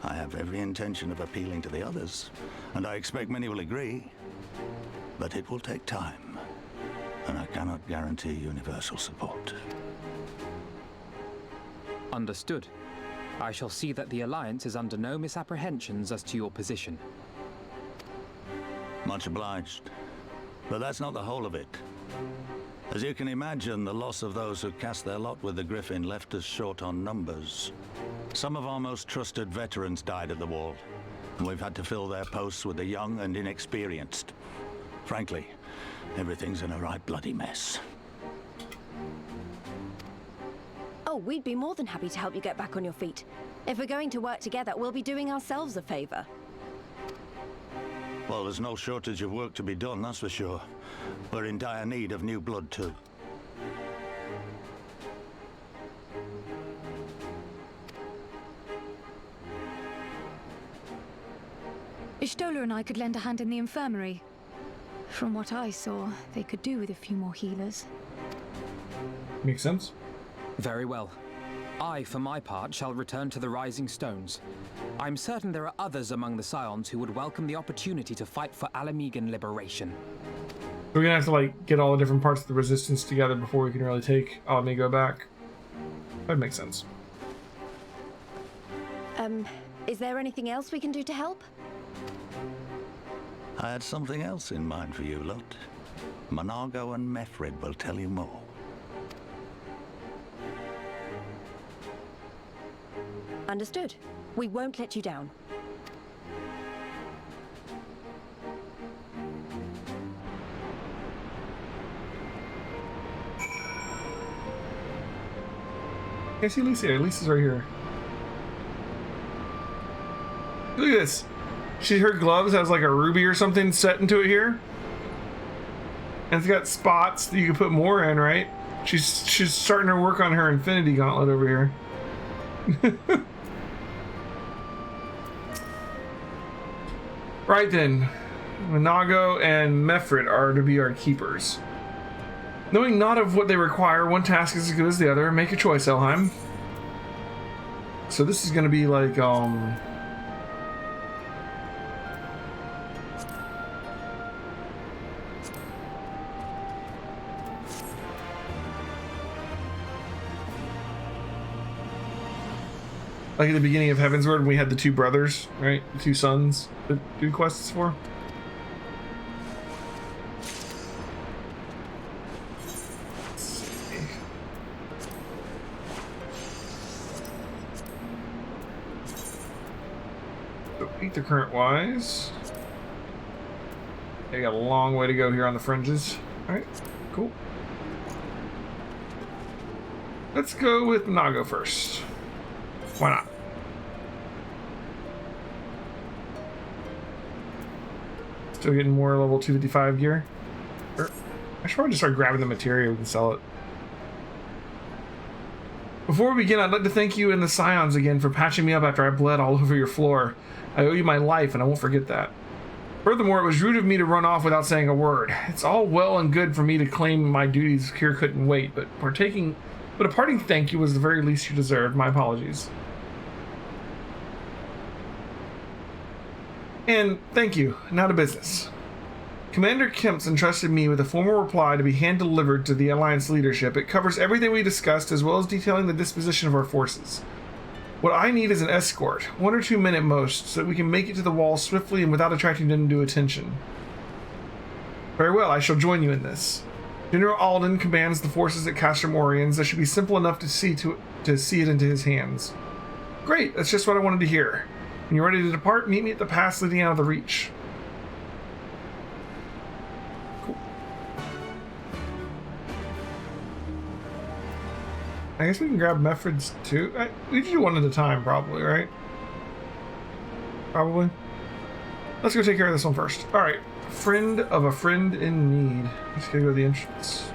I have every intention of appealing to the others, and I expect many will agree. But it will take time, and I cannot guarantee universal support. Understood. I shall see that the Alliance is under no misapprehensions as to your position. Much obliged. But that's not the whole of it. As you can imagine, the loss of those who cast their lot with the Griffin left us short on numbers. Some of our most trusted veterans died at the wall, and we've had to fill their posts with the young and inexperienced. Frankly, everything's in a right bloody mess. Oh, we'd be more than happy to help you get back on your feet. If we're going to work together, we'll be doing ourselves a favor. Well, there's no shortage of work to be done, that's for sure. We're in dire need of new blood, too. Ishtola and I could lend a hand in the infirmary. From what I saw, they could do with a few more healers. Makes sense. Very well. I, for my part, shall return to the Rising Stones. I'm certain there are others among the Scions who would welcome the opportunity to fight for Alamegan liberation. We're gonna have to like get all the different parts of the resistance together before we can really take Alamigo back. That makes sense. Is there anything else we can do to help? I had something else in mind for you lot. Monago and Mefred will tell you more. Understood. We won't let you down. I see Lisa here. Lisa's right here. Look at this. Her gloves has like a ruby or something set into it here. And it's got spots that you can put more in, right? She's starting to work on her Infinity Gauntlet over here. Right then. Monago and Mefred are to be our keepers. Knowing not of what they require, one task is as good as the other. Make a choice, Elheim. So this is gonna be like, like at the beginning of Heavensward when we had the two brothers, right? The two sons that do quests for. Let's see. So beat the current wise. They got a long way to go here on the fringes. Alright, cool. Let's go with Nago first. Why not? Still getting more level 255 gear. I should probably just start grabbing the material. We can sell it. Before we begin, I'd like to thank you and the Scions again for patching me up after I bled all over your floor. I owe you my life, and I won't forget that. Furthermore, it was rude of me to run off without saying a word. It's all well and good for me to claim my duties here couldn't wait, but a parting thank you was the very least you deserved. My apologies. And thank you. Now to business. Commander Kemp's entrusted me with a formal reply to be hand-delivered to the Alliance leadership. It covers everything we discussed, as well as detailing the disposition of our forces. What I need is an escort, 1 or 2 men at most, so that we can make it to the wall swiftly and without attracting undue attention. Very well, I shall join you in this. General Alden commands the forces at Castrum Oriens. That should be simple enough to see it into his hands. Great, that's just what I wanted to hear. When you're ready to depart, meet me at the pass leading out of the Reach. Cool. I guess we can grab Mefred's too. We can do one at a time, probably, right? Probably. Let's go take care of this one first. Alright. Friend of a friend in need. Let's go to the entrance.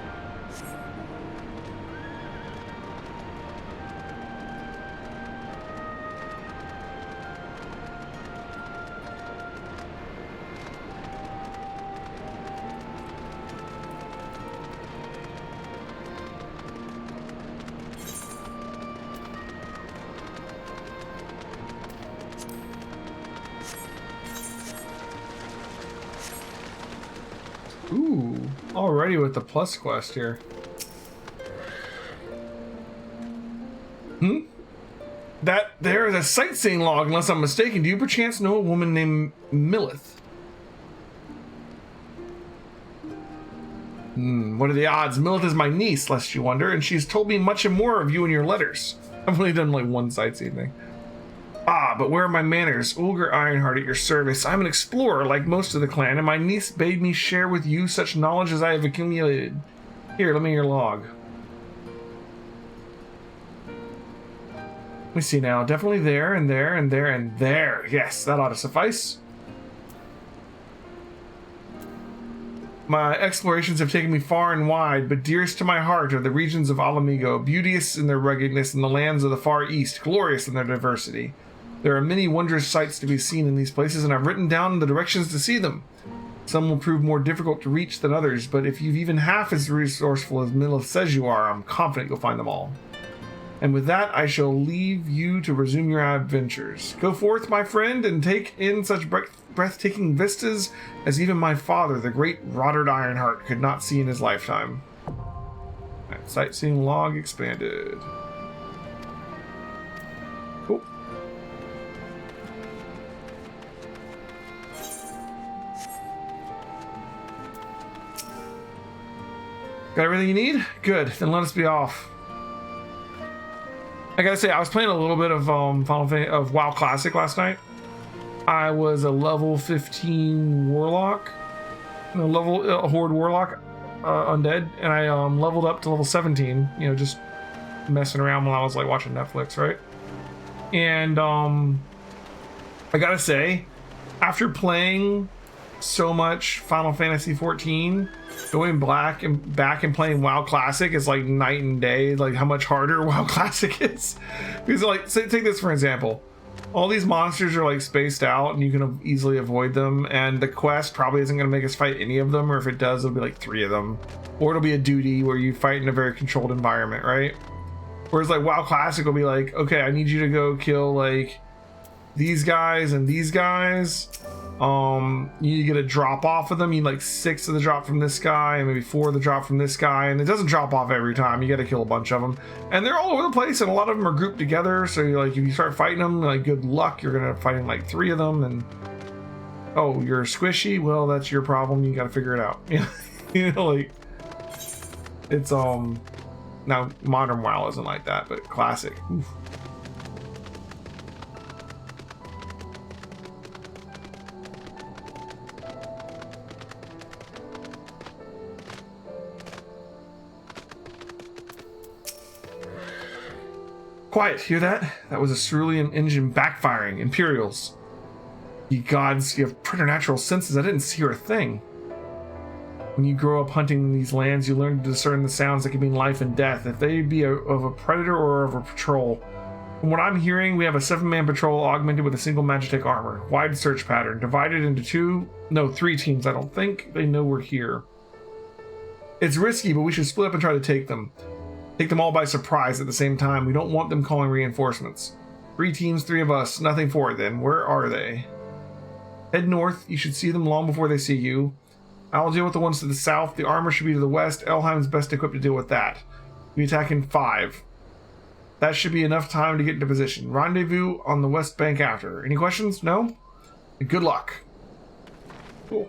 Ooh, already with the plus quest here. That there is a sightseeing log, unless I'm mistaken. Do you perchance know a woman named Millith? What are the odds? Millith is my niece, lest you wonder, and she's told me much and more of you in your letters. I've only done like one sightseeing thing. Ah, but where are my manners? Ulgar Ironheart at your service. I'm an explorer like most of the clan, and my niece bade me share with you such knowledge as I have accumulated. Here, let me your log. Let me see now. Definitely there, and there, and there, and there. Yes, that ought to suffice. My explorations have taken me far and wide, but dearest to my heart are the regions of Alamigo, beauteous in their ruggedness, and the lands of the far east, glorious in their diversity. There are many wondrous sights to be seen in these places, and I've written down the directions to see them. Some will prove more difficult to reach than others, but if you've even half as resourceful as Milith says you are, I'm confident you'll find them all. And with that, I shall leave you to resume your adventures. Go forth, my friend, and take in such breathtaking vistas as even my father, the great Roderick Ironheart, could not see in his lifetime. Right, sightseeing log expanded. Cool. Got everything you need? Good, then let us be off. I gotta say, I was playing a little bit of WoW Classic last night. I was a level 15 warlock, a horde warlock, undead, and I leveled up to level 17. You know, just messing around while I was like watching Netflix, right? And I gotta say, after playing so much Final Fantasy 14, going back and playing WoW Classic is like night and day. Like how much harder WoW Classic is. Because like, take this for example. All these monsters are like spaced out, and you can easily avoid them. And the quest probably isn't going to make us fight any of them, or if it does, it'll be like 3 of them, or it'll be a duty where you fight in a very controlled environment, right? Whereas like WoW Classic will be like, okay, I need you to go kill like these guys and these guys. You need to get a drop off of them. You need like 6 of the drop from this guy and maybe 4 of the drop from this guy, and it doesn't drop off every time. You got to kill a bunch of them, and they're all over the place, and a lot of them are grouped together. So you're like, if you start fighting them, like good luck, you're gonna fight like 3 of them, and oh, you're squishy. Well, that's your problem. You got to figure it out. You know, like it's now modern WoW isn't like that, but classic. Oof. Quiet, hear that? That was a cerulean engine backfiring. Imperials. Ye gods, you have preternatural senses. I didn't see a thing. When you grow up hunting these lands, you learn to discern the sounds that can mean life and death, if they be of a predator or of a patrol. From what I'm hearing, we have a 7-man patrol augmented with a single Magitech armor. Wide search pattern, divided into 3 teams. I don't think they know we're here. It's risky, but we should split up and try to take them. Take them all by surprise at the same time. We don't want them calling reinforcements. 3 teams, 3 of us. Nothing for it then. Where are they? Head north. You should see them long before they see you. I'll deal with the ones to the south. The armor should be to the west. Elheim's best equipped to deal with that. We attack in 5. That should be enough time to get into position. Rendezvous on the west bank after. Any questions? No? Good luck. Cool.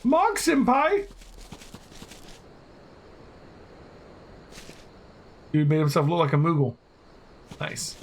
Mog Senpai! Dude made himself look like a Moogle. Nice.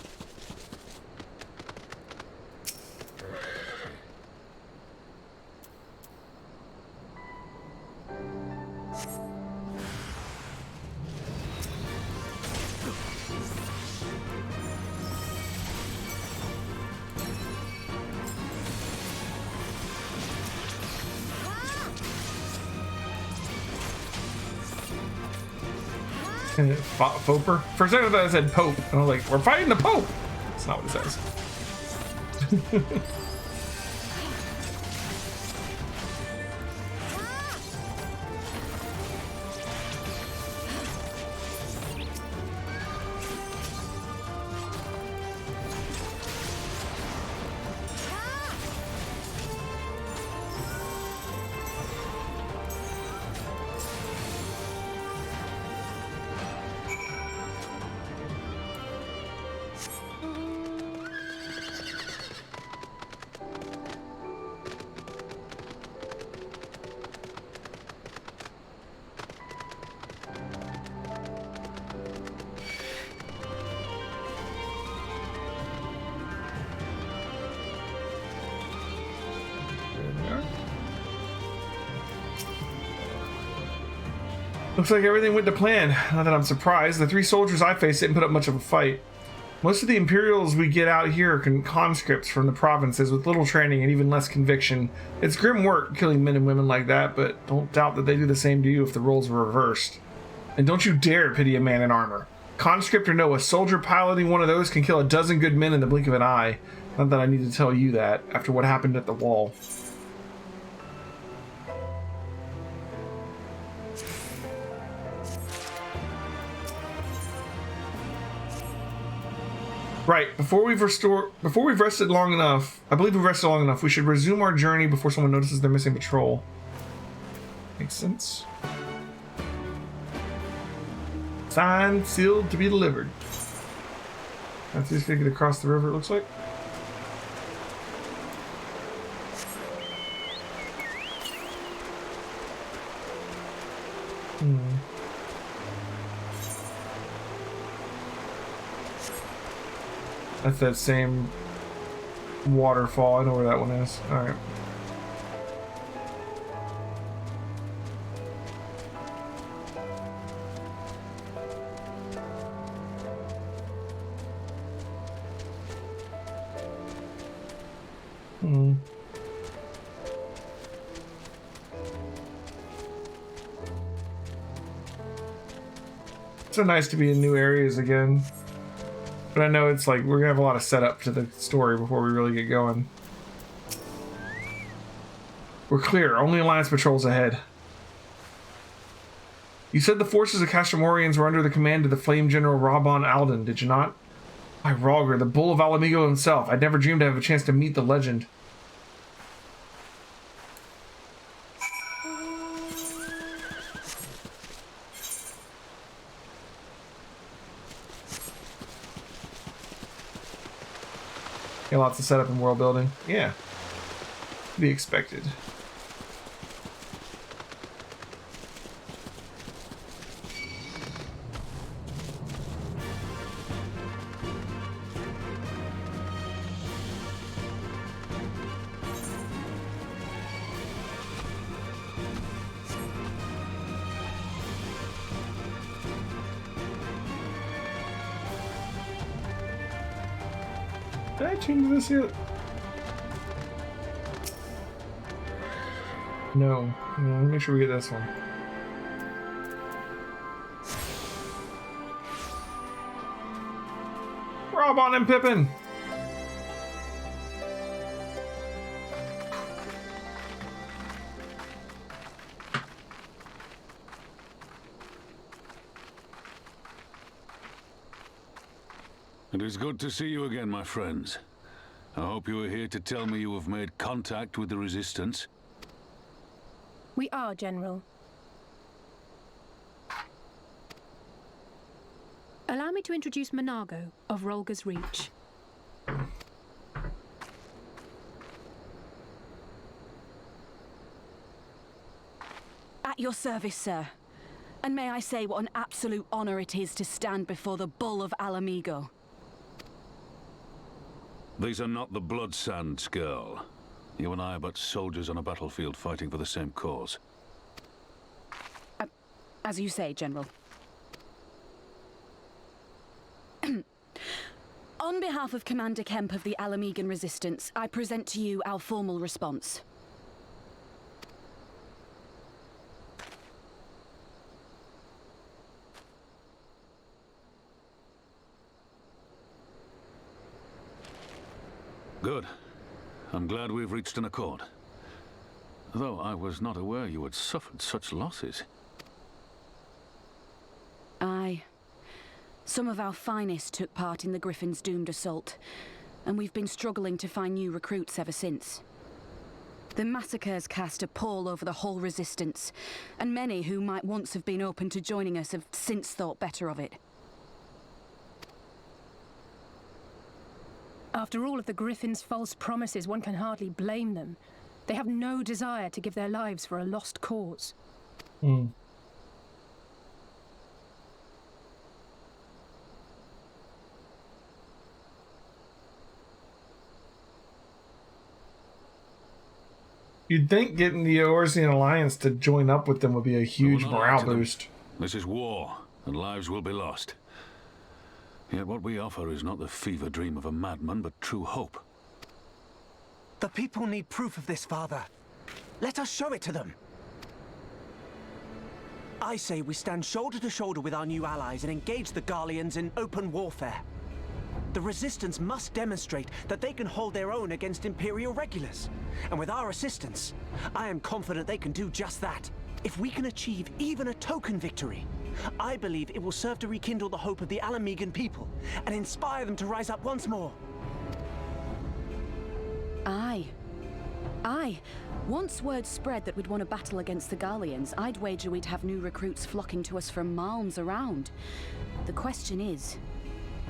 Foper? For a second I thought it said Pope, and I was like, we're fighting the Pope! That's not what it says. Looks like everything went to plan. Not that I'm surprised. The 3 soldiers I faced didn't put up much of a fight. Most of the Imperials we get out here are conscripts from the provinces with little training and even less conviction. It's grim work killing men and women like that, but don't doubt that they do the same to you if the roles were reversed. And don't you dare pity a man in armor. Conscript or no, a soldier piloting one of those can kill a dozen good men in the blink of an eye. Not that I need to tell you that, after what happened at the wall. Right, before we've rested long enough, I believe we've rested long enough, we should resume our journey before someone notices they're missing patrol. Makes sense. Signed, sealed, to be delivered. That's just gonna get across the river, it looks like. That's that same waterfall. I know where that one is. Alright. It's so nice to be in new areas again. But I know it's like we're gonna have a lot of setup to the story before we really get going. We're clear. Only Alliance patrols ahead. You said the forces of Castramorians were under the command of the Flame General Rabban Alden, did you not? By Rogger, the Bull of Alamigo himself. I'd never dreamed to have a chance to meet the legend. Yeah, lots of setup and world building. Yeah. To be expected. Did I change this yet? No. Let me make sure we get this one. Rabban and Pippin! It is good to see you again, my friends. I hope you are here to tell me you have made contact with the Resistance. We are, General. Allow me to introduce Monago of Rolga's Reach. At your service, sir. And may I say what an absolute honor it is to stand before the Bull of Alamigo. These are not the Blood Sands, girl. You and I are but soldiers on a battlefield fighting for the same cause. As you say, General. On behalf of Commander Kemp of the Alamigan Resistance, I present to you our formal response. Good. I'm glad we've reached an accord. Though I was not aware you had suffered such losses. Aye. Some of our finest took part in the Griffin's doomed assault, and we've been struggling to find new recruits ever since. The massacres cast a pall over the whole Resistance, and many who might once have been open to joining us have since thought better of it. After all of the Griffin's false promises, one can hardly blame them. They have no desire to give their lives for a lost cause. You'd think getting the Eorzean Alliance to join up with them would be a huge morale boost. This is war, and lives will be lost. Yet what we offer is not the fever dream of a madman, but true hope. The people need proof of this, Father. Let us show it to them. I say we stand shoulder to shoulder with our new allies and engage the Garleans in open warfare. The Resistance must demonstrate that they can hold their own against Imperial regulars. And with our assistance, I am confident they can do just that. If we can achieve even a token victory, I believe it will serve to rekindle the hope of the Alamegan people and inspire them to rise up once more. Aye. Aye. Once word spread that we'd won a battle against the Garleans, I'd wager we'd have new recruits flocking to us from malms around. The question is,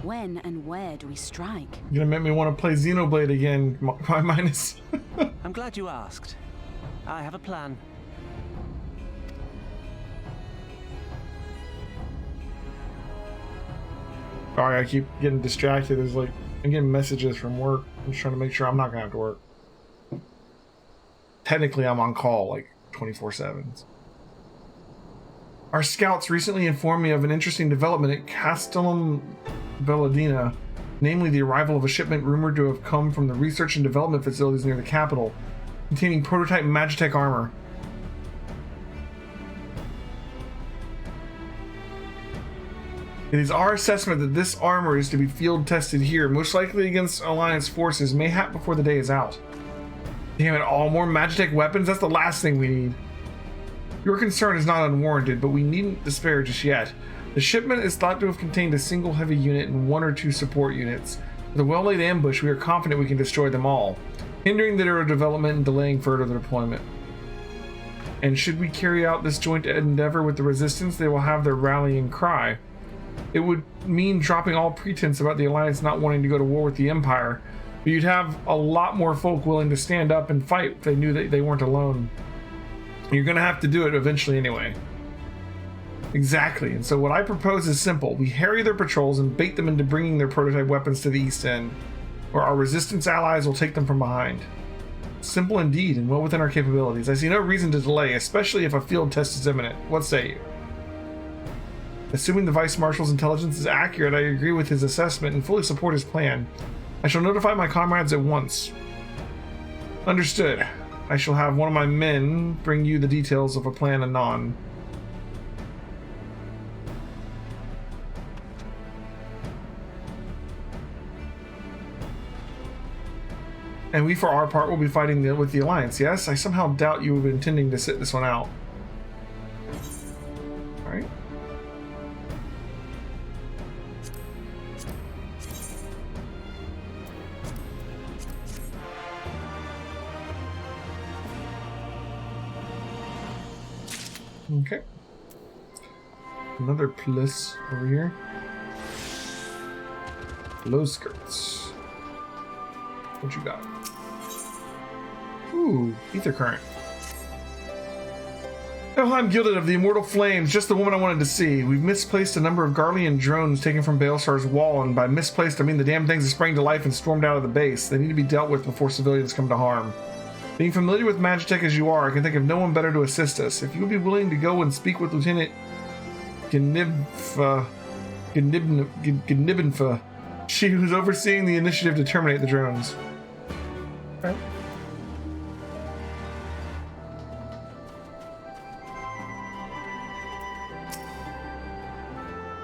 when and where do we strike? You're gonna make me want to play Xenoblade again, minus. I'm glad you asked. I have a plan. Sorry, I keep getting distracted. There's like, I'm getting messages from work. I'm just trying to make sure I'm not gonna have to work. Technically, I'm on call like 24/7. Our scouts recently informed me of an interesting development at Castellum Belladina, namely the arrival of a shipment rumored to have come from the research and development facilities near the capital, containing prototype Magitech armor. It is our assessment that this armor is to be field tested here, most likely against Alliance forces, mayhap before the day is out. Damn it, all more Magitech weapons? That's the last thing we need. Your concern is not unwarranted, but we needn't despair just yet. The shipment is thought to have contained a single heavy unit and 1 or 2 support units. With a well-laid ambush, we are confident we can destroy them all, hindering their development and delaying further deployment. And should we carry out this joint endeavor with the Resistance, they will have their rallying cry. It would mean dropping all pretense about the Alliance not wanting to go to war with the Empire, but you'd have a lot more folk willing to stand up and fight if they knew that they weren't alone. You're going to have to do it eventually anyway. Exactly, and so what I propose is simple. We harry their patrols and bait them into bringing their prototype weapons to the East End, where our Resistance allies will take them from behind. Simple indeed, and well within our capabilities. I see no reason to delay, especially if a field test is imminent. What say you? Assuming the Vice Marshal's intelligence is accurate, I agree with his assessment and fully support his plan. I shall notify my comrades at once. Understood. I shall have one of my men bring you the details of a plan anon. And we, for our part, will be fighting with the Alliance, yes? I somehow doubt you were intending to sit this one out. Alright. Okay. Another plus over here. Low skirts. What you got? Ooh, ether current. Oh, I'm Gilded of the Immortal Flames, just the woman I wanted to see. We've misplaced a number of Garlean drones taken from Baelsar's wall, and by misplaced I mean the damn things that sprang to life and stormed out of the base. They need to be dealt with before civilians come to harm. Being familiar with Magitech as you are, I can think of no one better to assist us. If you would be willing to go and speak with Lieutenant Gnibnfa, she who's overseeing the initiative to terminate the drones. Okay.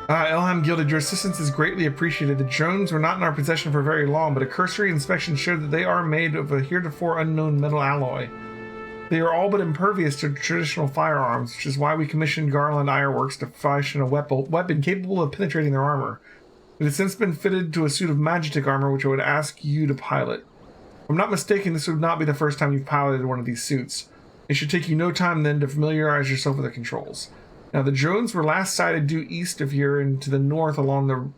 Elham Gilded, your assistance is greatly appreciated. The drones were not in our possession for very long, but a cursory inspection showed that they are made of a heretofore unknown metal alloy. They are all but impervious to traditional firearms, which is why we commissioned Garland Ironworks to fashion a weapon capable of penetrating their armor. It has since been fitted to a suit of Magitech armor, which I would ask you to pilot. If I'm not mistaken, this would not be the first time you've piloted one of these suits. It should take you no time then to familiarize yourself with the controls. Now, the drones were last sighted due east of here and to the north along the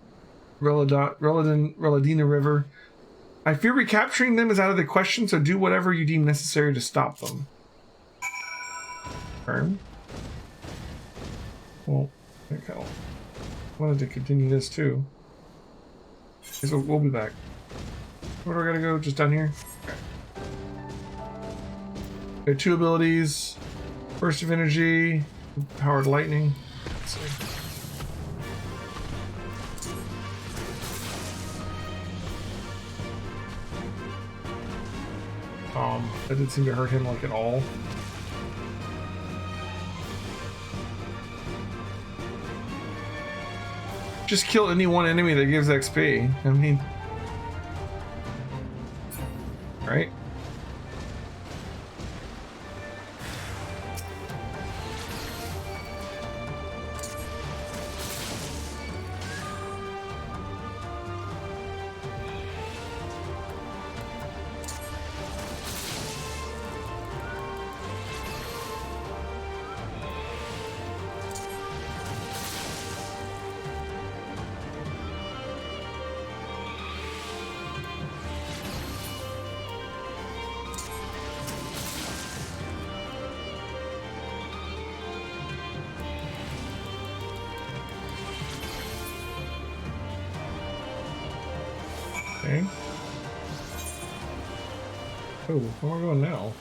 Reladina River. I fear recapturing them is out of the question, so do whatever you deem necessary to stop them. Turn. Well, okay. I wanted to continue this too. Okay, so we'll be back. Where do I gotta go? Just down here? Okay. There are 2 abilities. Burst of energy. Powered lightning. Let's see. That didn't seem to hurt him like at all. Just kill any one enemy that gives XP. I mean, right? Okay. Oh, where are we going now?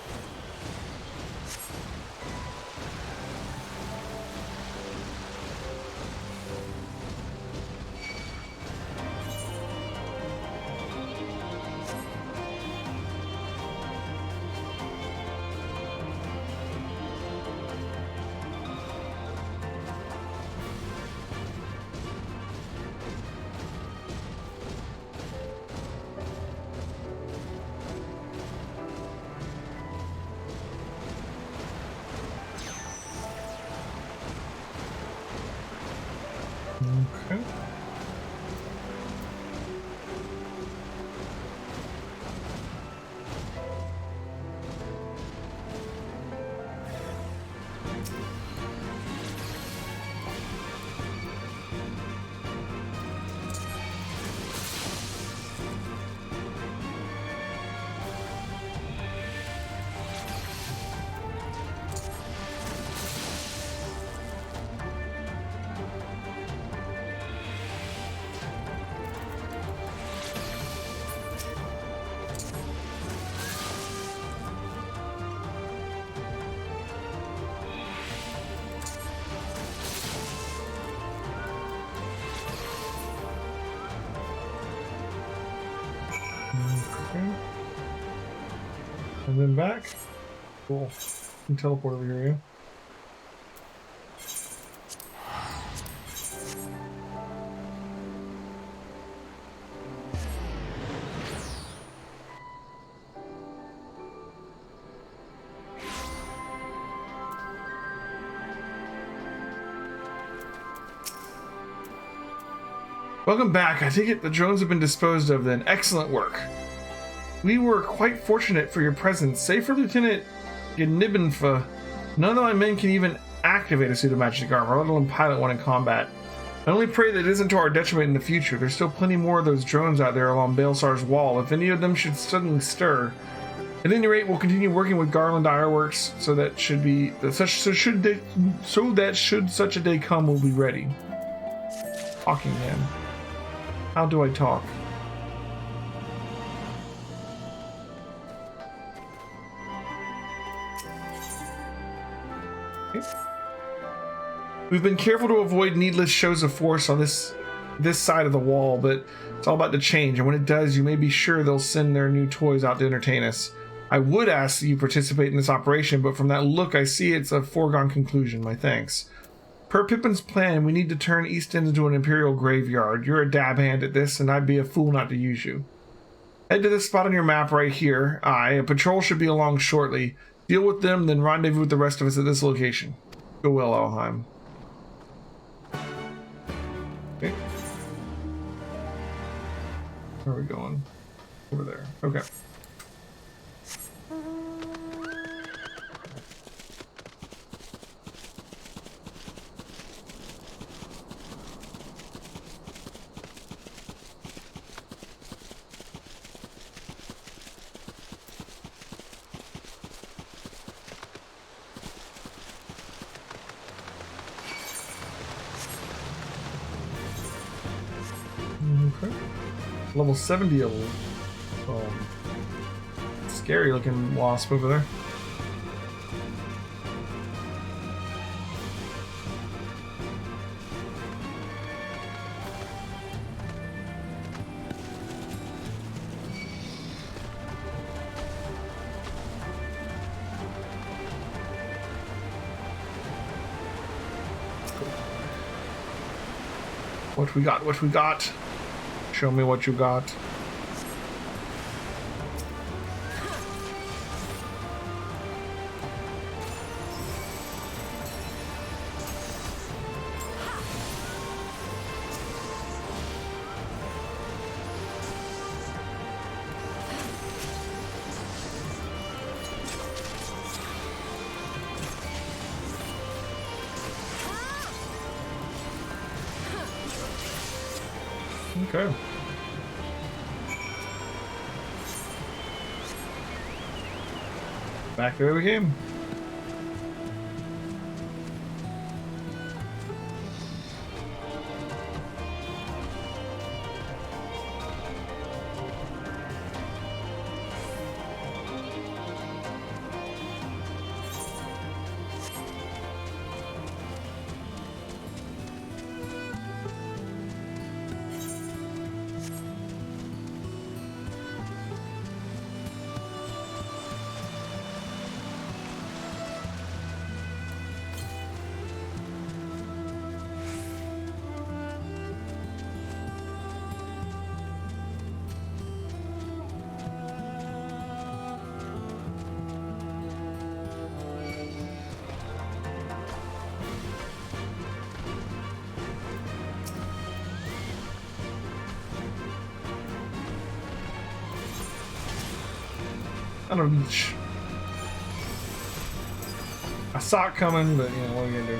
Okay. And then back. Cool. You can teleport over here, yeah? Welcome back. I take it the drones have been disposed of then. Excellent work. We were quite fortunate for your presence. Save for Lieutenant Gnibbenfa, none of my men can even activate a suit of magic armor, let alone pilot one in combat. I only pray that it isn't to our detriment in the future. There's still plenty more of those drones out there along Baelsar's wall. If any of them should suddenly stir, at any rate, we'll continue working with Garland Ironworks so that should such a day come, we'll be ready. Talking man. How do I talk? Okay. We've been careful to avoid needless shows of force on this side of the wall, but it's all about to change, and when it does, you may be sure they'll send their new toys out to entertain us. I would ask that you participate in this operation, but from that look I see it's a foregone conclusion. My thanks. Per Pippin's plan, we need to turn East End into an Imperial graveyard. You're a dab hand at this, and I'd be a fool not to use you. Head to this spot on your map right here. A patrol should be along shortly. Deal with them, then rendezvous with the rest of us at this location. Go well, Alheim. Okay. Where are we going? Over there. Okay. Okay. Level 70 scary looking wasp over there. What we got? What we got? Show me what you got. Okay. Back the way we came. I don't. I saw it coming, but you know what are you gonna do?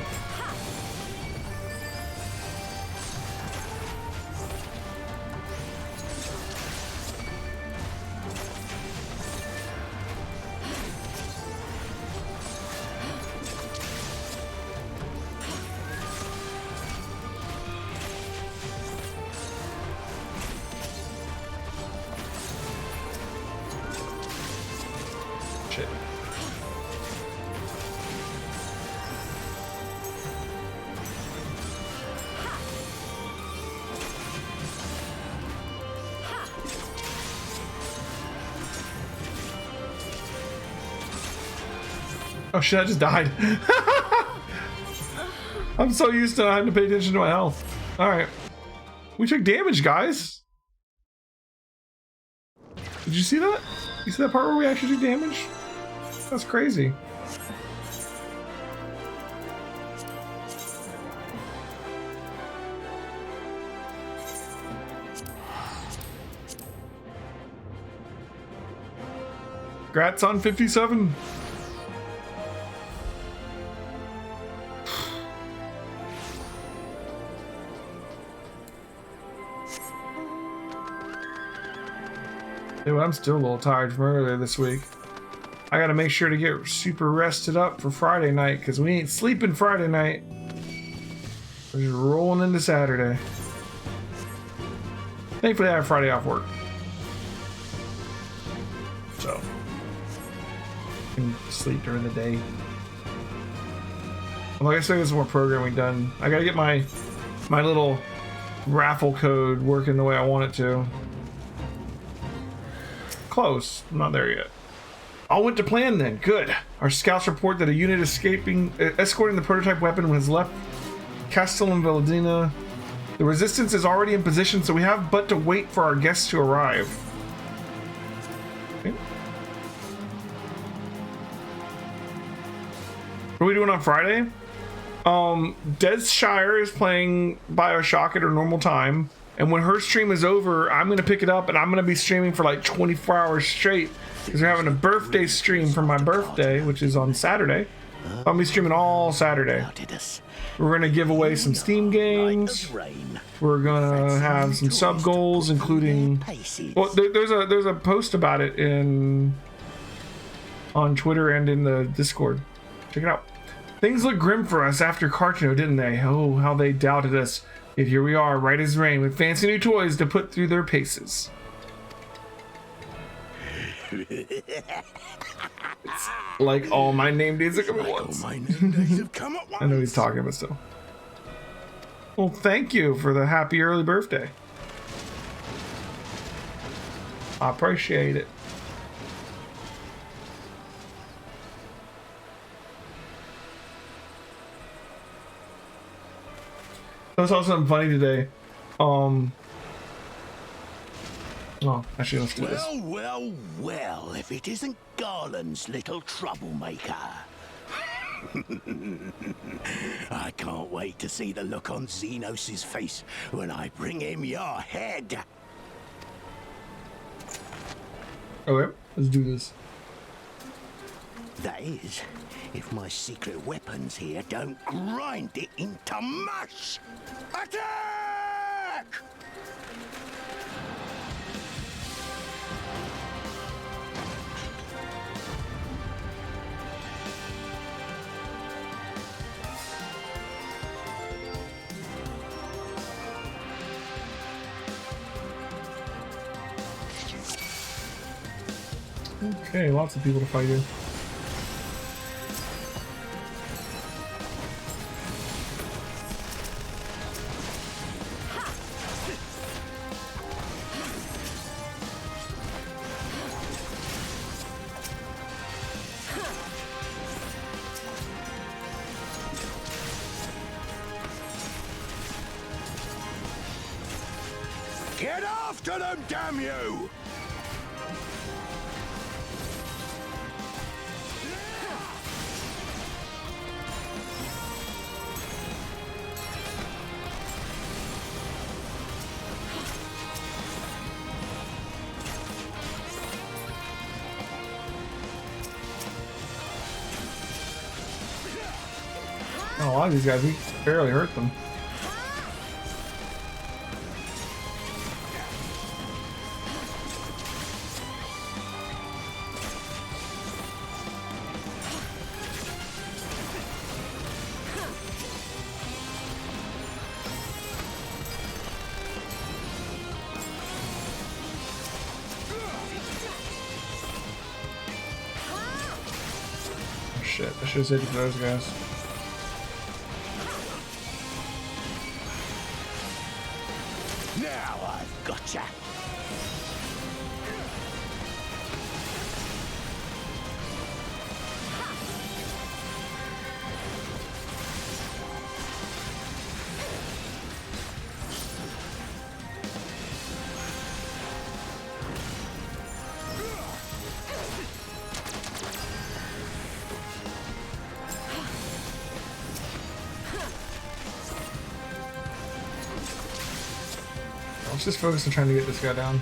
Shit. Oh shit, I just died. I'm so used to not having to pay attention to my health. Alright. We took damage, guys. Did you see that? You see that part where we actually took damage? That's crazy. Congrats on 57. Dude, I'm still a little tired from earlier this week. I gotta make sure to get super rested up for Friday night, because we ain't sleeping Friday night. We're just rolling into Saturday. Thankfully I have Friday off work. So I can sleep during the day. Like I said, there's more programming done. I gotta get my little raffle code working the way I want it to. Close. I'm not there yet. All went to plan then. Good. Our scouts report that a unit escorting the prototype weapon has left Castellum Valladina. The resistance is already in position, so we have but to wait for our guests to arrive. Okay. What are we doing on Friday? Deadshire is playing Bioshock at her normal time. And when her stream is over, I'm going to pick it up and I'm going to be streaming for like 24 hours straight because we're having a birthday stream for my birthday, which is on Saturday. I'll be streaming all Saturday. We're going to give away some Steam games. We're going to have some sub goals, including... Well, there's a post about it on Twitter and in the Discord. Check it out. Things look grim for us after Cartino, didn't they? Oh, how they doubted us. Yet here we are, right as rain, with fancy new toys to put through their paces. Like all my name days have come at once. I know he's talking, but still. Well, thank you for the happy early birthday. I appreciate it. I saw something funny today. Oh, actually, let's do this. Well, if it isn't Garland's little troublemaker. I can't wait to see the look on Xenos' face when I bring him your head. Okay, let's do this. That is, if my secret weapons here don't grind it into mush. Attack! Okay, lots of people to fight here. Get after them, damn you! Oh, a lot of these guys, we barely hurt them. Oh, shit, I should have saved it for those guys. Now I've gotcha. Let's just focus on trying to get this guy down.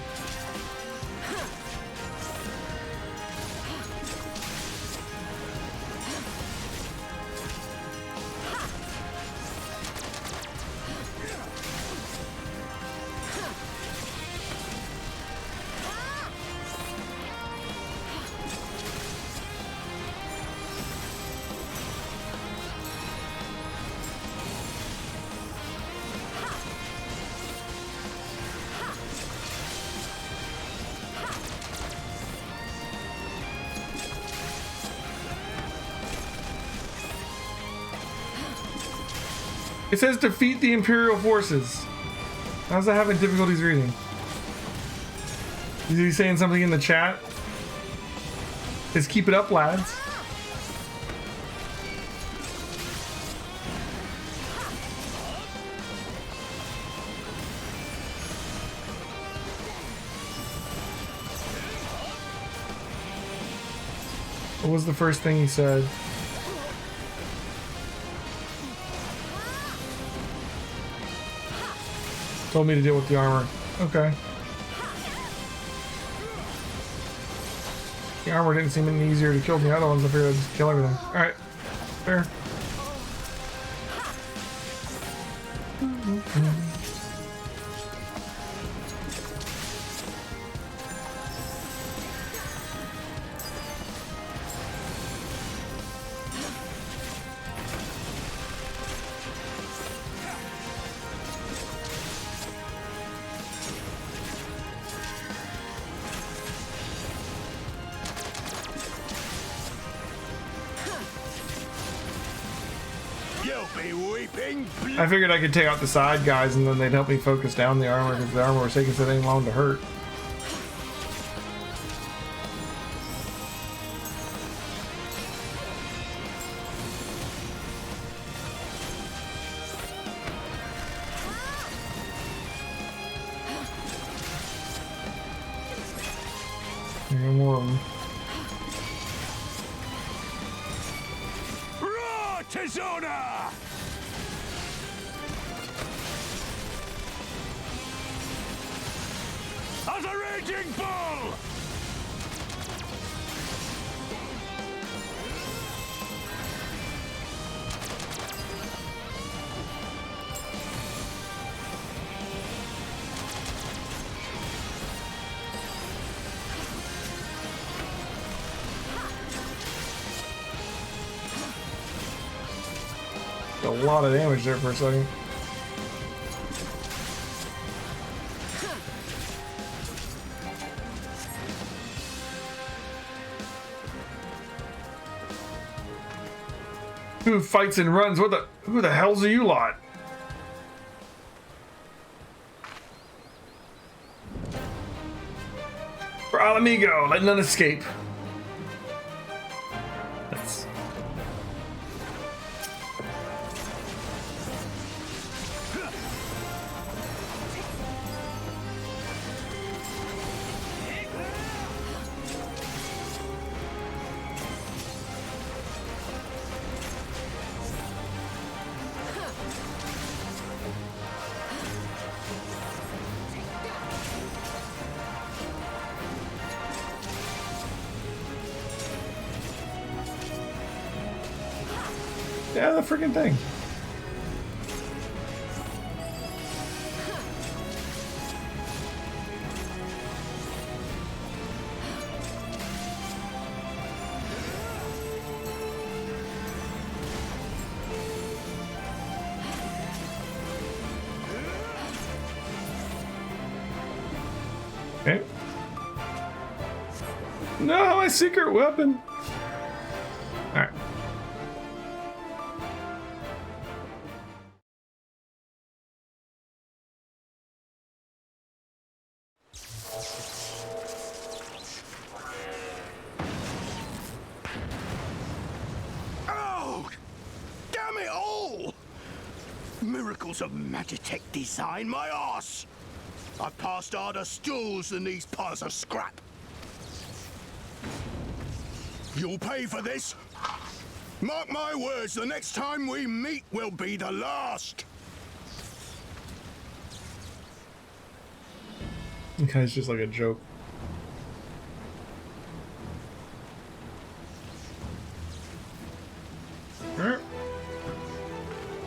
It says defeat the Imperial forces. How's that having difficulties reading? Is he saying something in the chat? Just keep it up, lads. What was the first thing he said? Told me to deal with the armor. Okay. The armor didn't seem any easier to kill than the other ones. I figured I'd just kill everything. Alright. Fair. I figured I could take out the side guys and then they'd help me focus down the armor because the armor was taking so dang long to hurt. No more of them. Roar, Tizona! As a raging bull! A lot of damage there for a second. Who fights and runs? Who the hell's are you lot? For Alamigo, let none escape. That's... Yeah, the freaking thing. Okay. No, my secret weapon. All right. Oh! Damn it all! Miracles of Magitech design, my arse! I've passed harder stools than these piles of scrap. You'll pay for this. Mark my words, the next time we meet will be the last. Okay, it's just like a joke.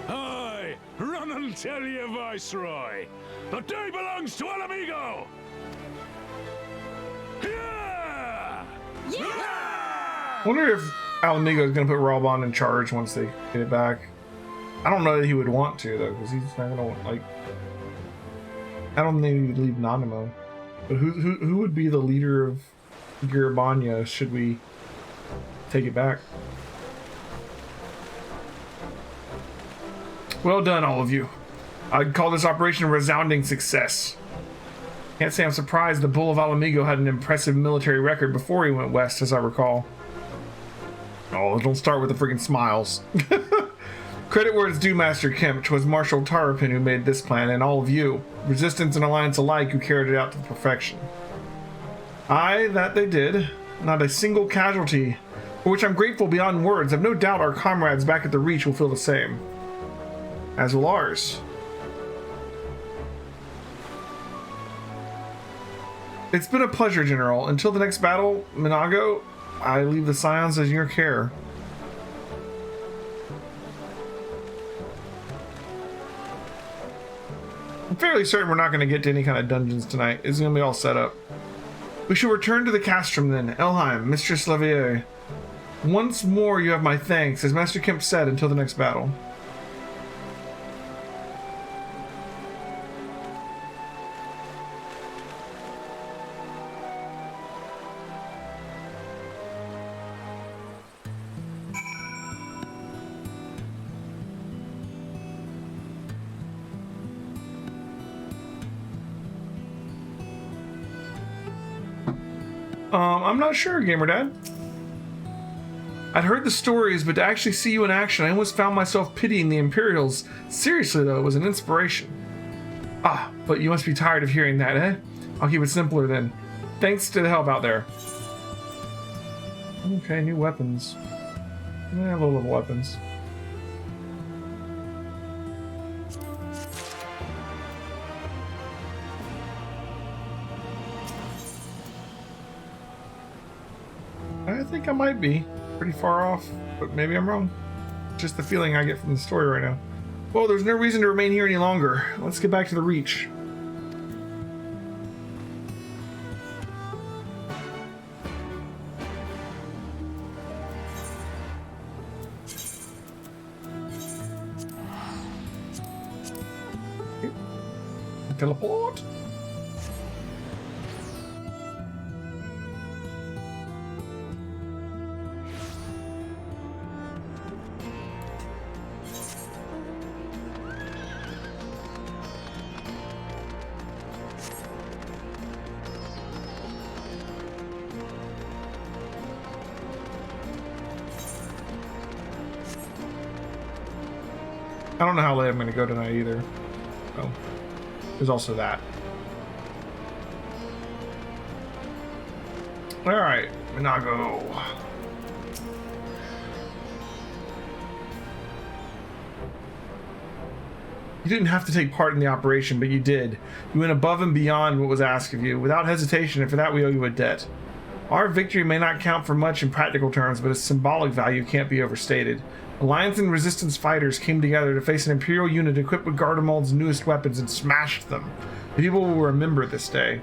Aye, run and tell your viceroy. The day belongs to Alamigo. Yeah! I wonder if Alamigo is going to put Ralbon in charge once they get it back. I don't know that he would want to, though, because he's not going to, like... I don't think he would leave Nanimo. But who would be the leader of Garabanya should we take it back? Well done, all of you. I'd call this operation a resounding success. Can't say I'm surprised the Bull of Alamigo had an impressive military record before he went west, as I recall. Oh, don't start with the freaking smiles. Credit where it's due, Master Kemp. 'Twas Marshal Tarapin who made this plan, and all of you, Resistance and Alliance alike, who carried it out to perfection. Aye, that they did. Not a single casualty, for which I'm grateful beyond words. I've no doubt our comrades back at the Reach will feel the same. As will ours. It's been a pleasure, General. Until the next battle, Minago, I leave the Scions in your care. I'm fairly certain we're not going to get to any kind of dungeons tonight. It's going to be all set up. We shall return to the castrum then. Elheim, Mistress Levier. Once more you have my thanks, as Master Kemp said, until the next battle. I'm not sure, Gamer Dad. I'd heard the stories, but to actually see you in action, I almost found myself pitying the Imperials. Seriously, though, it was an inspiration. Ah, but you must be tired of hearing that, eh? I'll keep it simpler then. Thanks to the help out there. Okay, new weapons. Low-level weapons. I think I might be pretty far off, but maybe I'm wrong. Just the feeling I get from the story right now. Well, there's no reason to remain here any longer. Let's get back to the Reach. Teleport. I don't know how late I'm going to go tonight either. Oh, there's also that. All right, Minago. You didn't have to take part in the operation, but you did. You went above and beyond what was asked of you, without hesitation, and for that we owe you a debt. Our victory may not count for much in practical terms, but its symbolic value can't be overstated. Alliance and Resistance fighters came together to face an Imperial unit equipped with Gardamold's newest weapons and smashed them. The people will remember this day.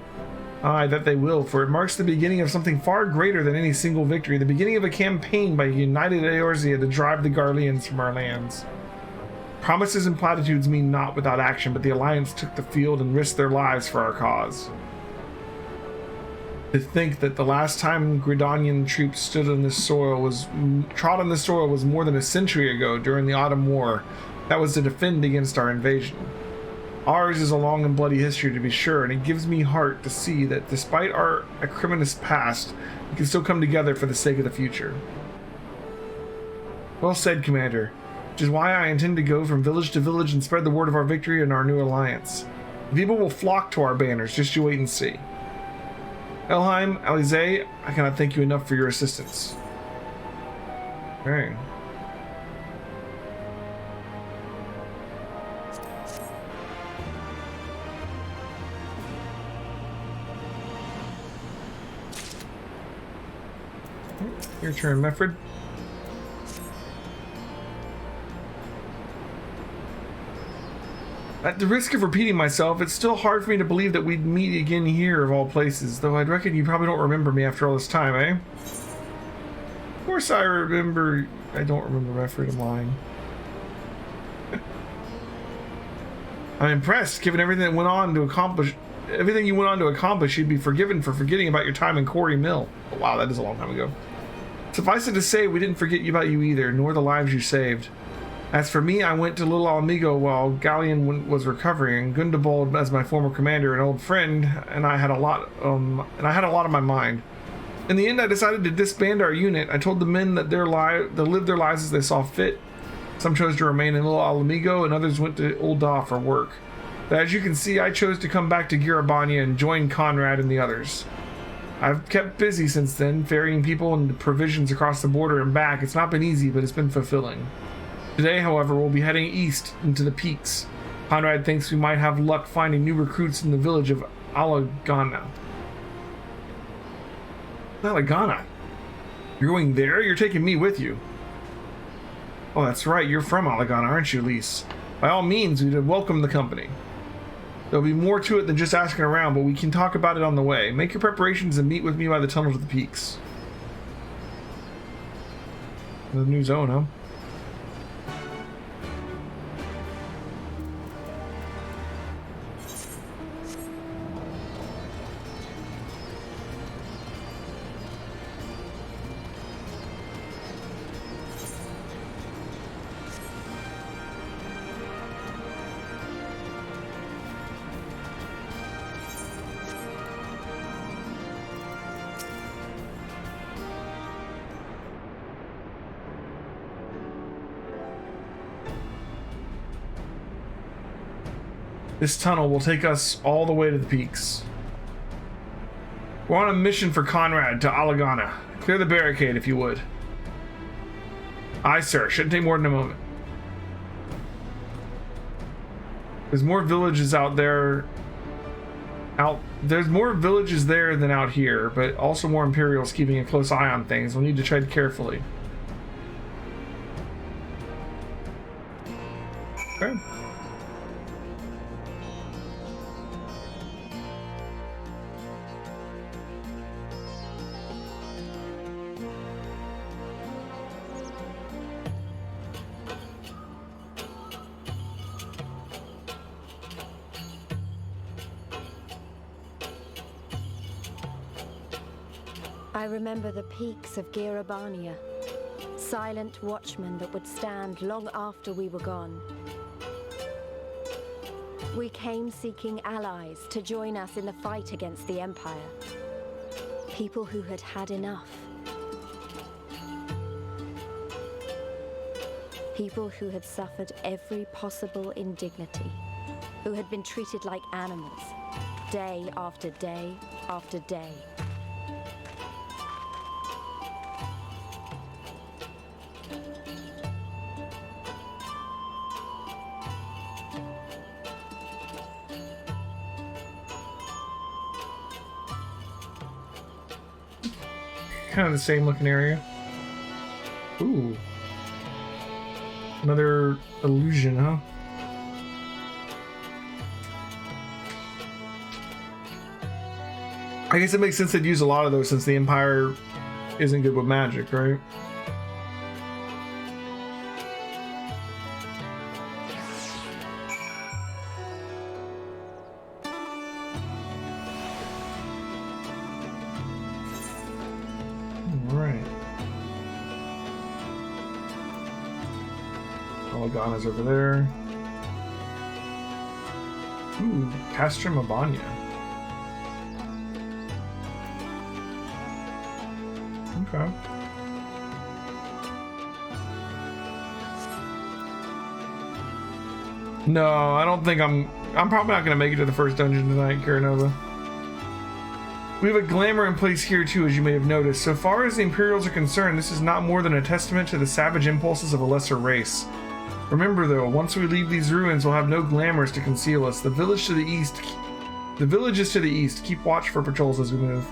Aye, that they will, for it marks the beginning of something far greater than any single victory, the beginning of a campaign by united Eorzea to drive the Garleans from our lands. Promises and platitudes mean naught without action, but the Alliance took the field and risked their lives for our cause. To think that the last time Gridanian troops stood on this soil trod on this soil was more than a century ago during the Autumn War. That was to defend against our invasion. Ours is a long and bloody history, to be sure, and it gives me heart to see that despite our acrimonious past, we can still come together for the sake of the future. Well said, Commander, which is why I intend to go from village to village and spread the word of our victory and our new alliance. The people will flock to our banners, just you wait and see. Elheim, Alize, I cannot thank you enough for your assistance. Alright. Your turn, Meffred. At the risk of repeating myself, it's still hard for me to believe that we'd meet again here of all places, though I'd reckon you probably don't remember me after all this time, eh? Of course I remember... I don't remember Meffred, I'm lying. I'm impressed, given everything that went on to accomplish... Everything you went on to accomplish, you'd be forgiven for forgetting about your time in Quarry Mill. Oh, wow, that is a long time ago. Suffice it to say, we didn't forget about you either, nor the lives you saved. As for me, I went to Little Alamigo while Galleon was recovering, and Gundebold, as my former commander and old friend, and I had a lot on my mind. In the end, I decided to disband our unit. I told the men that they lived their lives as they saw fit. Some chose to remain in Little Alamigo, and others went to Ul'dah for work. But as you can see, I chose to come back to Girabania and join Conrad and the others. I've kept busy since then, ferrying people and provisions across the border and back. It's not been easy, but it's been fulfilling. Today, however, we'll be heading east into the peaks. Conrad thinks we might have luck finding new recruits in the village of Alagana. Alagana? You're going there? You're taking me with you. Oh, that's right. You're from Alagana, aren't you, Lise? By all means, we'd welcome the company. There'll be more to it than just asking around, but we can talk about it on the way. Make your preparations and meet with me by the tunnel to the peaks. The new zone, huh? This tunnel will take us all the way to the peaks. We're on a mission for Conrad to Alagana. Clear the barricade if you would. Aye, sir. Shouldn't take more than a moment. There's more villages out there. There's more villages there than out here, but also more Imperials keeping a close eye on things. We'll need to tread carefully. Okay. I remember the peaks of Girabania, silent watchmen that would stand long after we were gone. We came seeking allies to join us in the fight against the Empire. People who had had enough. People who had suffered every possible indignity, who had been treated like animals, day after day after day. Kind of the same looking area. Ooh. Another illusion, huh? I guess it makes sense they'd use a lot of those since the Empire isn't good with magic, right? Alagana's over there. Ooh, Castra Mabania. Okay. No, I don't think I'm probably not gonna make it to the first dungeon tonight, Karanova. We have a glamour in place here too, as you may have noticed. So far as the Imperials are concerned, this is not more than a testament to the savage impulses of a lesser race. Remember though, once we leave these ruins, we'll have no glamours to conceal us. The villages to the east. Keep watch for patrols as we move.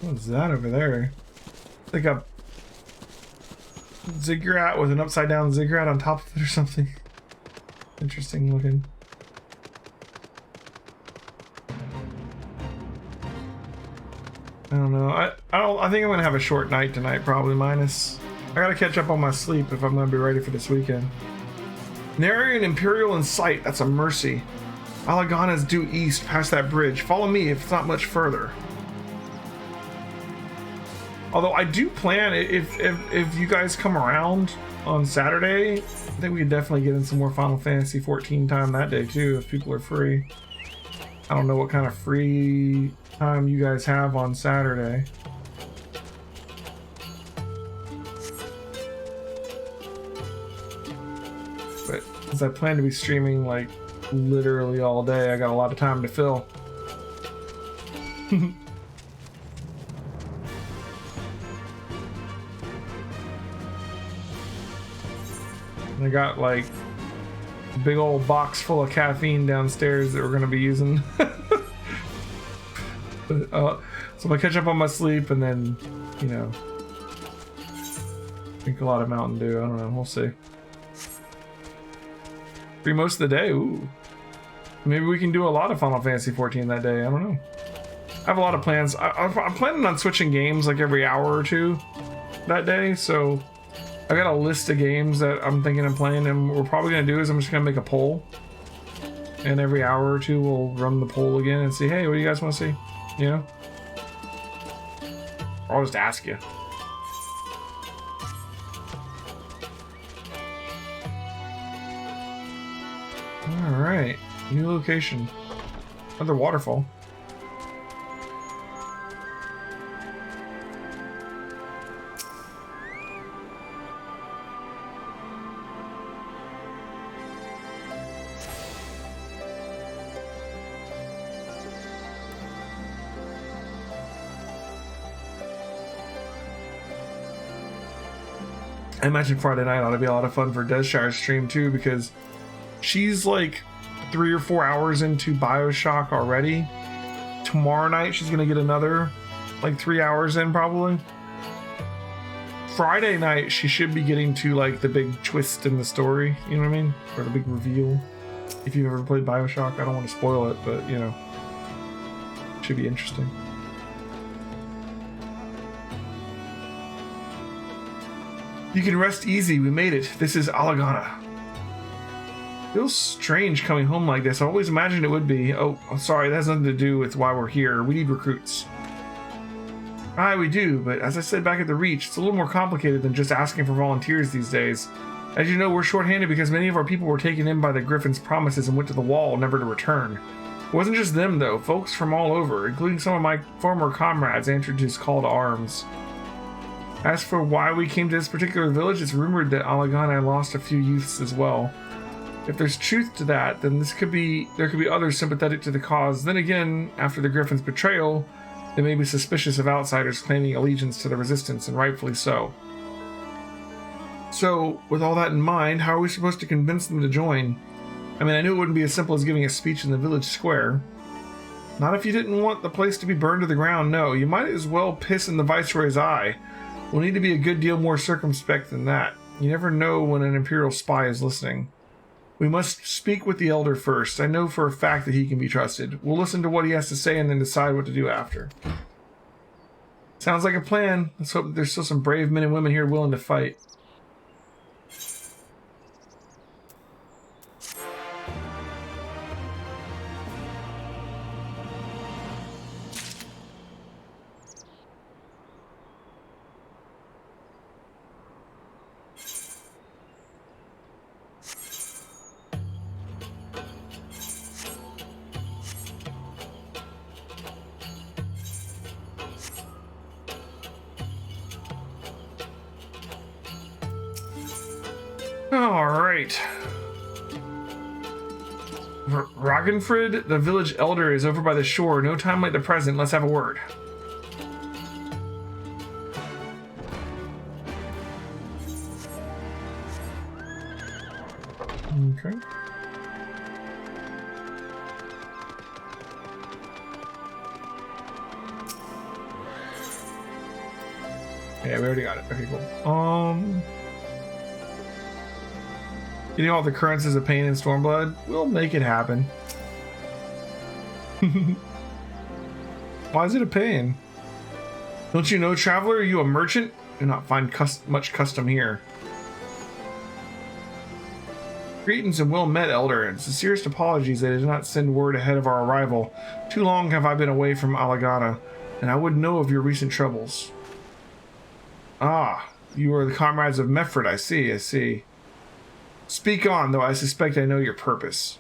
What's that over there? It's like a ziggurat with an upside down ziggurat on top of it or something. Interesting looking. I don't know. I think I'm gonna have a short night tonight, probably minus. I gotta catch up on my sleep if I'm gonna be ready for this weekend. Nary an Imperial in sight. That's a mercy. Alagana's due east past that bridge. Follow me if it's not much further. Although I do plan, if you guys come around on Saturday, I think we could definitely get in some more Final Fantasy 14 time that day too, if people are free. I don't know what kind of free time you guys have on Saturday. But as I plan to be streaming like literally all day, I got a lot of time to fill. I got like a big old box full of caffeine downstairs that we're going to be using. So I'm going to catch up on my sleep and then, you know, drink a lot of Mountain Dew. I don't know. We'll see. Free most of the day. Ooh. Maybe we can do a lot of Final Fantasy 14 that day. I don't know. I have a lot of plans. I'm planning on switching games like every hour or two that day, so I got a list of games that I'm thinking of playing, and what we're probably gonna do is I'm just gonna make a poll, and every hour or two we'll run the poll again and see, hey, what do you guys want to see? You know? Or I'll just ask you. Alright. New location. Another waterfall. I imagine Friday night ought to be a lot of fun for Deshire's stream too, because she's like 3 or 4 hours into BioShock already. Tomorrow night she's gonna get another like 3 hours in probably. Friday night she should be getting to like the big twist in the story, you know what I mean? Or the big reveal. If you've ever played BioShock, I don't want to spoil it, but you know, should be interesting. You can rest easy, we made it. This is Alagana. Feels strange coming home like this. I always imagined it would be. Oh, I'm sorry, that has nothing to do with why we're here. We need recruits. Aye, we do, but as I said back at the Reach, it's a little more complicated than just asking for volunteers these days. As you know, we're short-handed because many of our people were taken in by the Griffin's promises and went to the wall, never to return. It wasn't just them, though. Folks from all over, including some of my former comrades, answered his call to arms. As for why we came to this particular village, it's rumored that Alagana lost a few youths as well. If there's truth to that, then there could be others sympathetic to the cause. Then again, after the Griffin's betrayal, they may be suspicious of outsiders claiming allegiance to the Resistance, and rightfully so. So, with all that in mind, how are we supposed to convince them to join? I mean, I knew it wouldn't be as simple as giving a speech in the village square. Not if you didn't want the place to be burned to the ground, no. You might as well piss in the Viceroy's eye. We'll need to be a good deal more circumspect than that. You never know when an Imperial spy is listening. We must speak with the Elder first. I know for a fact that he can be trusted. We'll listen to what he has to say and then decide what to do after. Sounds like a plan. Let's hope that there's still some brave men and women here willing to fight. Alright. Ragnfrid, the village elder, is over by the shore. No time like the present. Let's have a word. Okay. Yeah, we already got it. Okay, cool. Getting all the occurrences of pain in Stormblood, we'll make it happen. Why is it a pain? Don't you know, traveler? Are you a merchant? Do not find much custom here. Greetings and well met, Elder, and sincerest apologies that I did not send word ahead of our arrival. Too long have I been away from Alagana, and I wouldn't know of your recent troubles. Ah, you are the comrades of Mefred, I see. Speak on, though I suspect I know your purpose.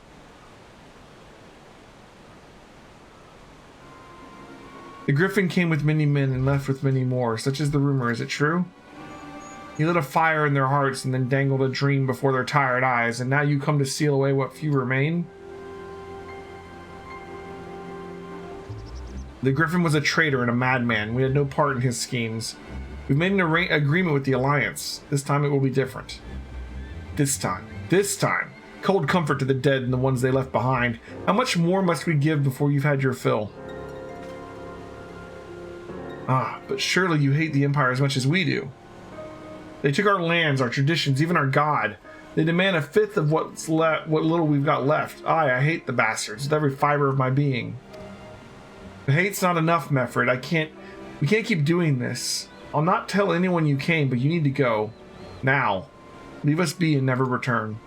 The Griffin came with many men and left with many more. Such is the rumor. Is it true? He lit a fire in their hearts and then dangled a dream before their tired eyes, and now you come to seal away what few remain? The Griffin was a traitor and a madman. We had no part in his schemes. We've made an agreement with the Alliance. This time it will be different. This time. Cold comfort to the dead and the ones they left behind. How much more must we give before you've had your fill? Ah, but surely you hate the Empire as much as we do. They took our lands, our traditions, even our god. They demand a fifth of what little we've got left. Aye, I hate the bastards with every fiber of my being. But hate's not enough, Mefred. We can't keep doing this. I'll not tell anyone you came, but you need to go. Now. Leave us be and never return.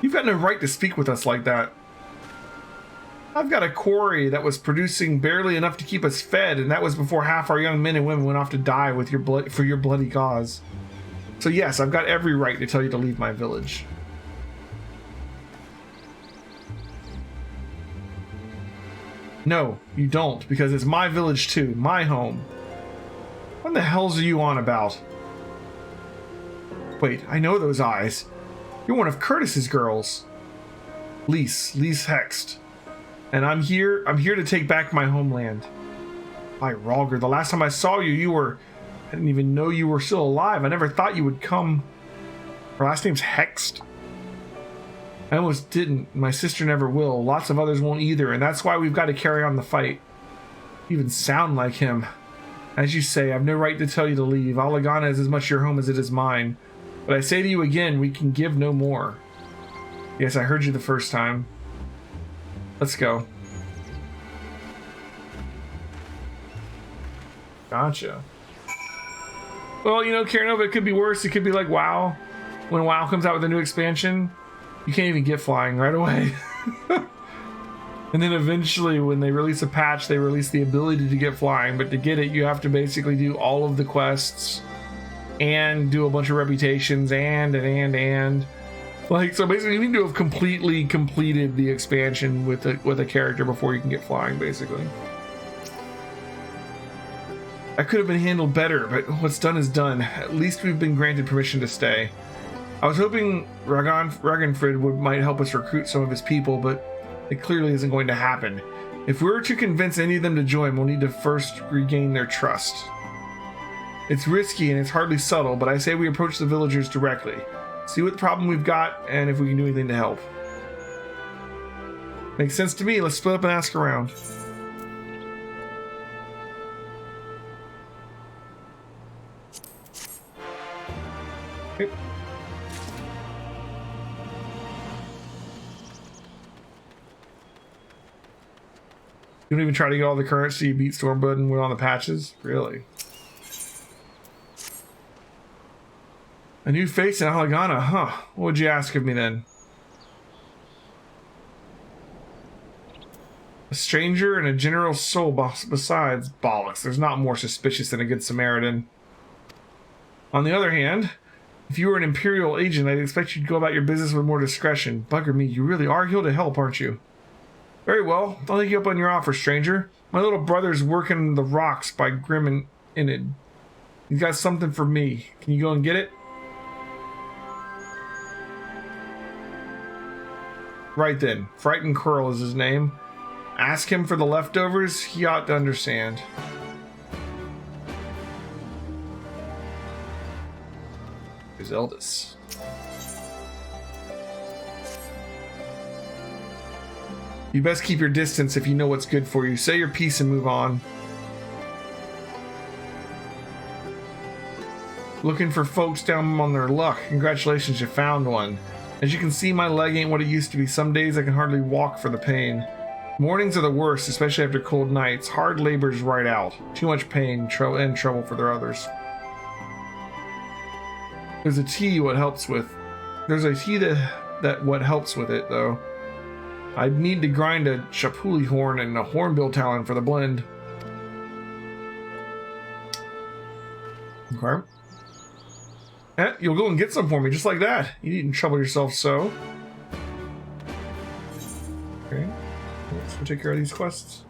You've got no right to speak with us like that. I've got a quarry that was producing barely enough to keep us fed, and that was before half our young men and women went off to die with for your bloody cause. So yes, I've got every right to tell you to leave my village. No, you don't, because it's my village too, my home. What the hells are you on about? Wait, I know those eyes. You're one of Curtis's girls. Lise Hext. And I'm here to take back my homeland. By Rhalgr, the last time I saw you, I didn't even know you were still alive. I never thought you would come. Her last name's Hext? I almost didn't. My sister never will. Lots of others won't either, and that's why we've got to carry on the fight. You even sound like him. As you say, I've no right to tell you to leave. Alagana is as much your home as it is mine. But I say to you again, we can give no more. Yes, I heard you the first time. Let's go. Gotcha. Well, you know, Karanova, it could be worse. It could be like WoW. When WoW comes out with a new expansion, you can't even get flying right away. And then eventually, when they release a patch, they release the ability to get flying. But to get it, you have to basically do all of the quests and do a bunch of reputations and. Like, so basically, you need to have completely completed the expansion with a character before you can get flying, basically. That could have been handled better, but what's done is done. At least we've been granted permission to stay. I was hoping Ragnfrid might help us recruit some of his people, but it clearly isn't going to happen. If we were to convince any of them to join, we'll need to first regain their trust. It's risky and it's hardly subtle, but I say we approach the villagers directly. See what problem we've got, and if we can do anything to help. Makes sense to me. Let's split up and ask around. Okay. You don't even try to get all the currency, you beat Stormblood and went on the patches? Really? A new face in Alagana, huh? What would you ask of me then? A stranger and a general soul besides. Bollocks, there's not more suspicious than a good Samaritan. On the other hand, if you were an Imperial agent, I'd expect you to go about your business with more discretion. Bugger me, you really are here to help, aren't you? Very well, I'll take you up on your offer, stranger. My little brother's working the rocks by Grim and Enid. He's got something for me. Can you go and get it? Right then, Frightened Curl is his name. Ask him for the leftovers, he ought to understand. Here's Eldis. You best keep your distance if you know what's good for you. Say your piece and move on. Looking for folks down on their luck. Congratulations, you found one. As you can see, my leg ain't what it used to be. Some days I can hardly walk for the pain. Mornings are the worst, especially after cold nights. Hard labor's right out. Too much pain and trouble for their others. There's a tea what helps with. There's a tea that what helps with it, though. I'd need to grind a chapuli horn and a hornbill talon for the blend. Okay. Eh, you'll go and get some for me, just like that. You needn't trouble yourself so. Okay. Let's go take care of these quests.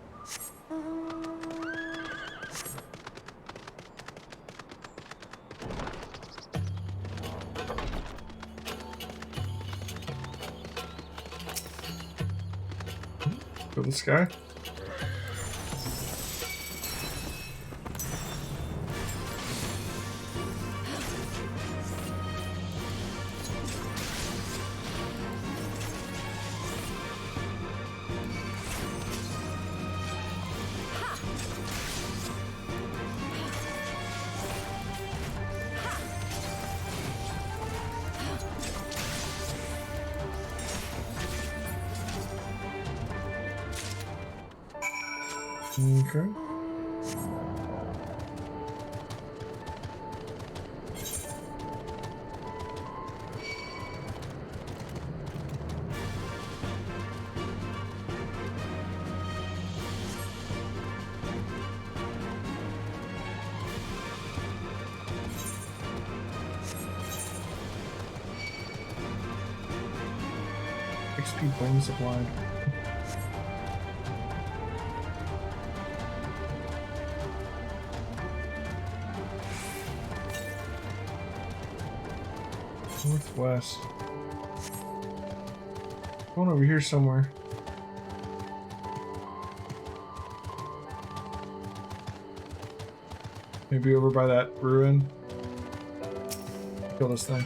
Kill this guy. Okay. XP bonus applied. Northwest. Going over here somewhere. Maybe over by that ruin. Kill this thing.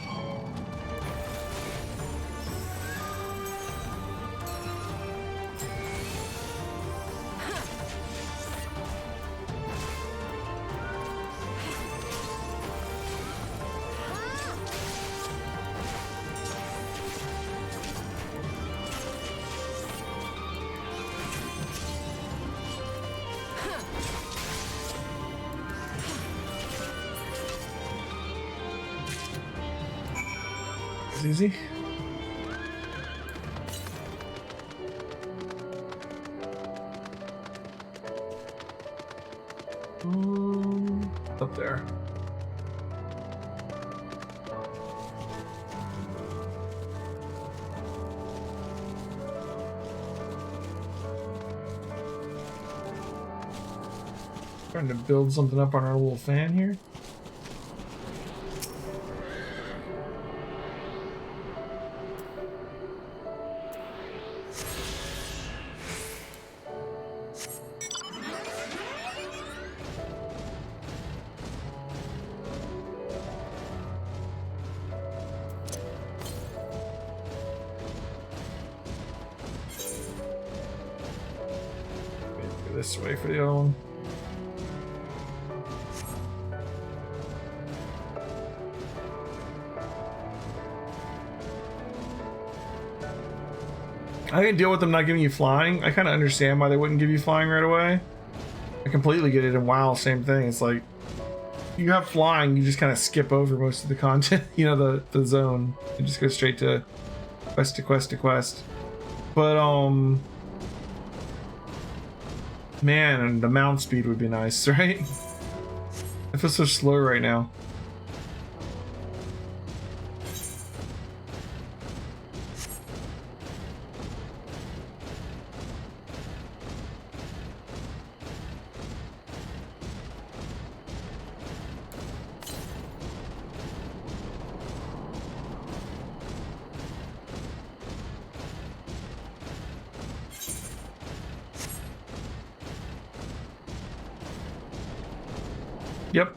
Easy. Up there. Trying to build something up on our little fan here. This way for the other one. I can deal with them not giving you flying. I kind of understand why they wouldn't give you flying right away. I completely get it. And WoW, same thing. It's like you have flying, you just kind of skip over most of the content. You know, the zone. You just go straight to quest to quest to quest. But man, and the mount speed would be nice, right? I feel so slow right now. Yep,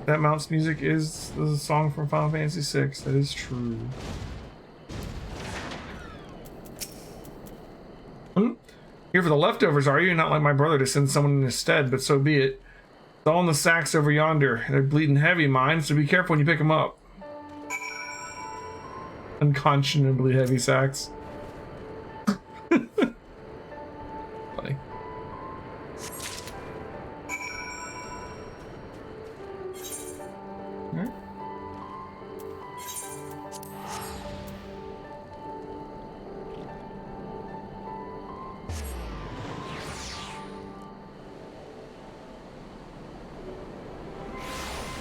that mounts music is the song from Final Fantasy VI. That is true. Here for the leftovers, are you? Not like my brother to send someone in his stead, but so be it. It's all in the sacks over yonder. They're bleeding heavy, mine, so be careful when you pick them up. Unconscionably heavy sacks. Funny. Alright.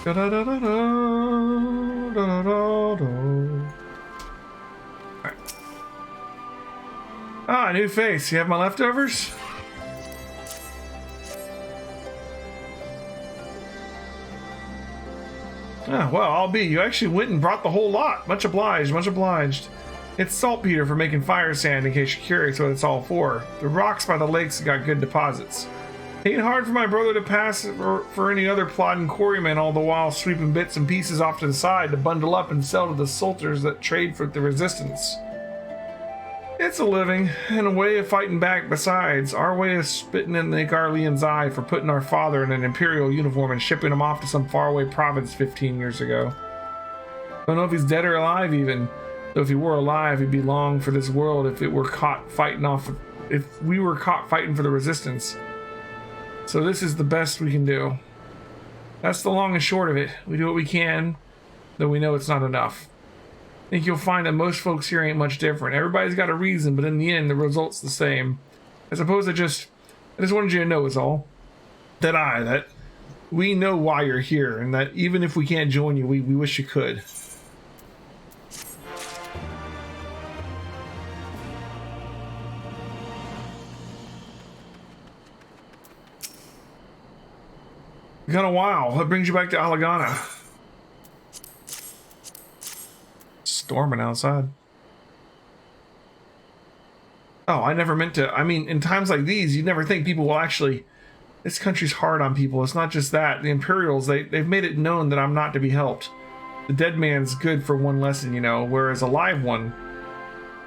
Da da da da da da da da. Alright. Ah, new face. You have my leftovers? Ah, well, I'll be. You actually went and brought the whole lot. Much obliged, much obliged. It's saltpeter for making fire sand, in case you're curious what it's all for. The rocks by the lakes have got good deposits. Ain't hard for my brother to pass for any other plodding quarryman, all the while sweeping bits and pieces off to the side to bundle up and sell to the soldiers that trade for the resistance. It's a living, and a way of fighting back besides. Our way of spitting in the Garlean's eye for putting our father in an imperial uniform and shipping him off to some faraway province 15 years ago. Don't know if he's dead or alive even. Though if he were alive, he'd be long for this world if we were caught fighting for the resistance. So this is the best we can do. That's the long and short of it. We do what we can, though we know it's not enough. I think you'll find that most folks here ain't much different. Everybody's got a reason, but in the end, the result's the same. I suppose I just wanted you to know is all. That we know why you're here, and that even if we can't join you, we wish you could. Got a while. What brings you back to Alagana? storming outside. Oh, I never meant to. I mean, in times like these, you never think people will actually... This country's hard on people. It's not just that. The Imperials, they've made it known that I'm not to be helped. The dead man's good for one lesson, you know, whereas a live one...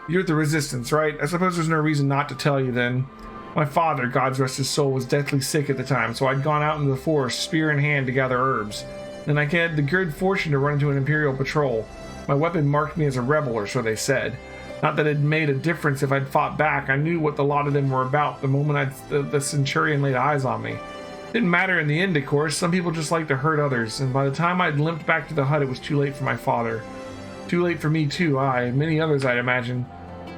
You're the Resistance, right? I suppose there's no reason not to tell you then. My father, God rest his soul, was deathly sick at the time, so I'd gone out into the forest, spear in hand, to gather herbs. Then I had the good fortune to run into an Imperial patrol. My weapon marked me as a rebel, or so they said. Not that it made a difference if I'd fought back. I knew what the lot of them were about the moment the Centurion laid eyes on me. Didn't matter in the end, of course. Some people just like to hurt others, and by the time I'd limped back to the hut, it was too late for my father. Too late for me too, and many others, I'd imagine.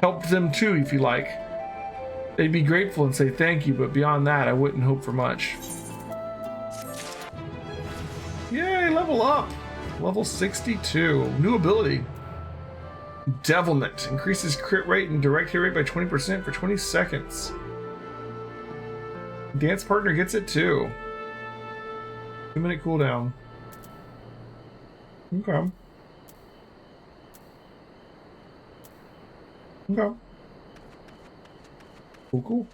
Helped them too, if you like. They'd be grateful and say thank you, but beyond that, I wouldn't hope for much. Yay, level up! Level 62. New ability. Devilment. Increases crit rate and direct hit rate by 20% for 20 seconds. Dance partner gets it too. 2-minute cooldown. Okay. Okay. Cool, cool.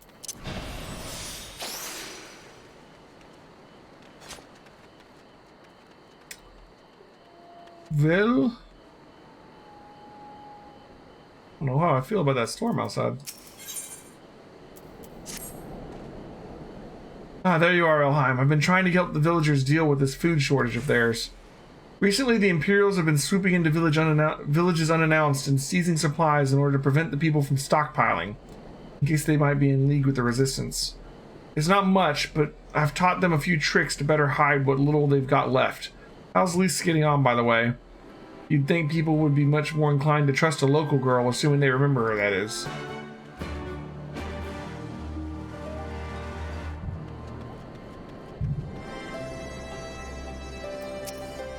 Well, I don't know how I feel about that storm outside. Ah, there you are, Elheim. I've been trying to help the villagers deal with this food shortage of theirs. Recently, the Imperials have been swooping into villages unannounced and seizing supplies in order to prevent the people from stockpiling, in case they might be in league with the Resistance. It's not much, but I've taught them a few tricks to better hide what little they've got left. How's Lise getting on, by the way? You'd think people would be much more inclined to trust a local girl, assuming they remember her, that is.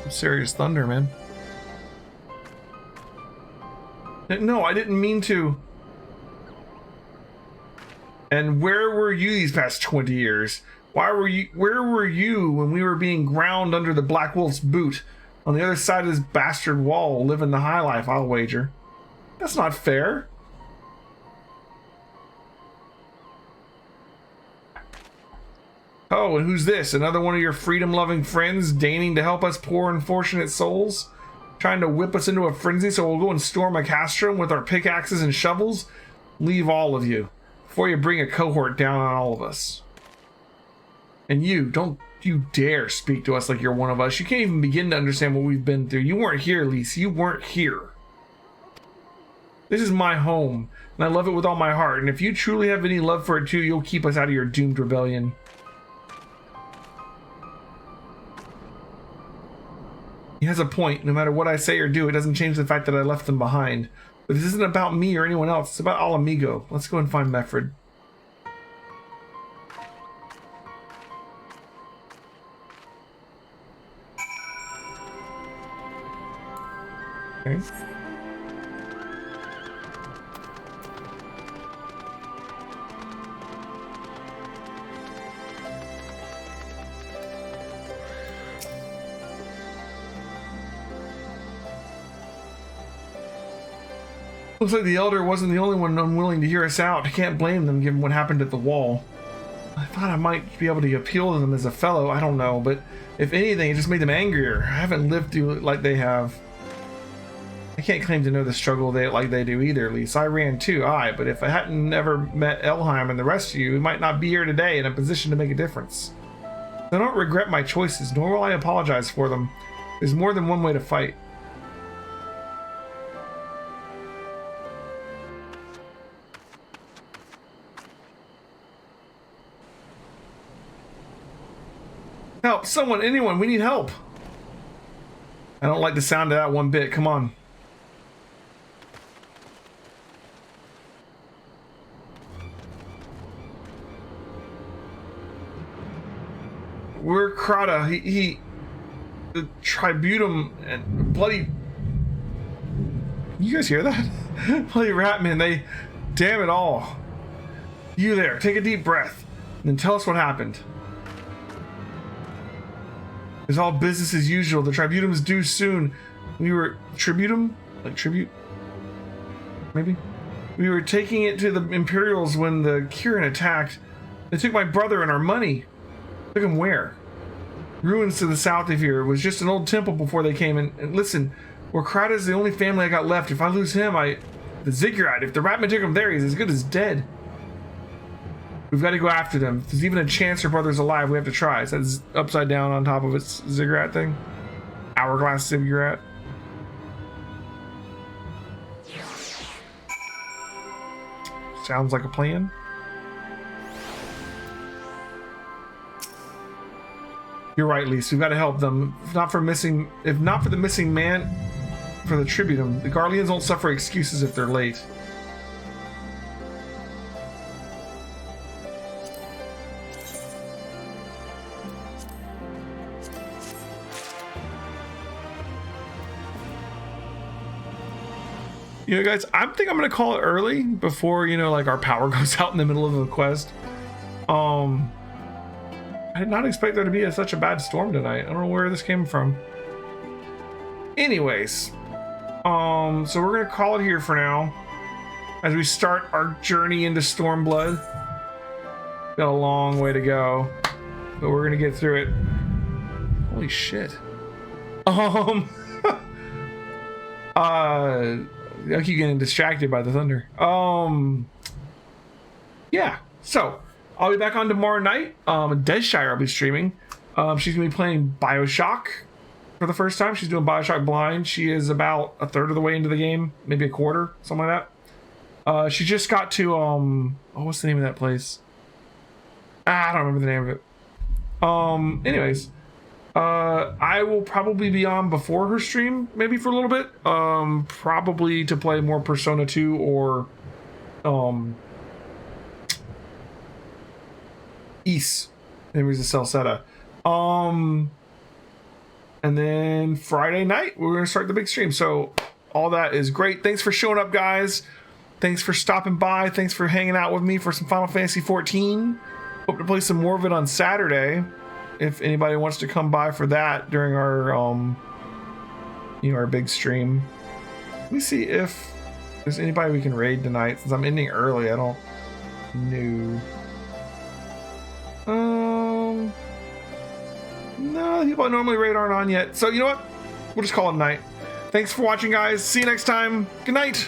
Serious thunder, man. No, I didn't mean to. And where were you these past 20 years? Where were you when we were being ground under the Black Wolf's boot? On the other side of this bastard wall, living the high life, I'll wager. That's not fair. Oh, and who's this? Another one of your freedom-loving friends deigning to help us poor unfortunate souls? Trying to whip us into a frenzy so we'll go and storm a castrum with our pickaxes and shovels? Leave all of you, before you bring a cohort down on all of us. And you, don't you dare speak to us like you're one of us. You can't even begin to understand what we've been through. You weren't here, Lise. You weren't here. This is my home, and I love it with all my heart. And if you truly have any love for it too, you'll keep us out of your doomed rebellion. He has a point. No matter what I say or do, it doesn't change the fact that I left them behind. But this isn't about me or anyone else. It's about Al Amigo. Let's go and find Meffred. Okay. Looks like the Elder wasn't the only one unwilling to hear us out. I can't blame them given what happened at the wall. I thought I might be able to appeal to them as a fellow, I don't know, but if anything, it just made them angrier. I haven't lived through it like they have. I can't claim to know the struggle like they do either, at least. I ran too, but if I hadn't ever met Elheim and the rest of you, we might not be here today in a position to make a difference. I don't regret my choices, nor will I apologize for them. There's more than one way to fight. Help! Someone! Anyone! We need help! I don't like the sound of that one bit. Come on. We're Krata. The Tribunum and bloody... You guys hear that? Bloody Ratman, they... Damn it all. You there, take a deep breath, and then tell us what happened. It's all business as usual. The Tribunum is due soon. We were... Tribunum? like tribute, maybe. We were taking it to the Imperials when the Kirin attacked. They took my brother and our money. Took him where? Ruins to the south of here. It was just an old temple before they came in. And listen, Warkrata is the only family I got left. If I lose him, the Ziggurat, if the Ratman took him there, he's as good as dead. We've got to go after them. If there's even a chance our brother's alive, we have to try. It says upside down on top of its Ziggurat thing. Hourglass Ziggurat. Sounds like a plan. You're right, Lise. We've got to help them. If not for the missing man, for the tributum. The Garleans don't suffer excuses if they're late. You know, guys, I think I'm gonna call it early before, you know, like our power goes out in the middle of a quest. I did not expect there to be such a bad storm tonight. I don't know where this came from. Anyways, so we're gonna call it here for now as we start our journey into Stormblood. Got a long way to go, but we're gonna get through it. Holy shit. I keep getting distracted by the thunder. Yeah, so I'll be back on tomorrow night. Deadshire I'll be streaming. She's gonna be playing BioShock for the first time. She's doing BioShock Blind. She is about a third of the way into the game, maybe a quarter, something like that. She just got to what's the name of that place? I don't remember the name of it. Anyways, I will probably be on before her stream, maybe for a little bit. Probably to play more Persona 2 or Ys. Memories of Celceta. And then Friday night we're gonna start the big stream. So all that is great. Thanks for showing up, guys. Thanks for stopping by. Thanks for hanging out with me for some Final Fantasy 14. Hope to play some more of it on Saturday. If anybody wants to come by for that during our our big stream. Let me see if there's anybody we can raid tonight. Since I'm ending early, I don't know. No, the people I normally raid aren't on yet. So you know what? We'll just call it a night. Thanks for watching, guys. See you next time. Good night.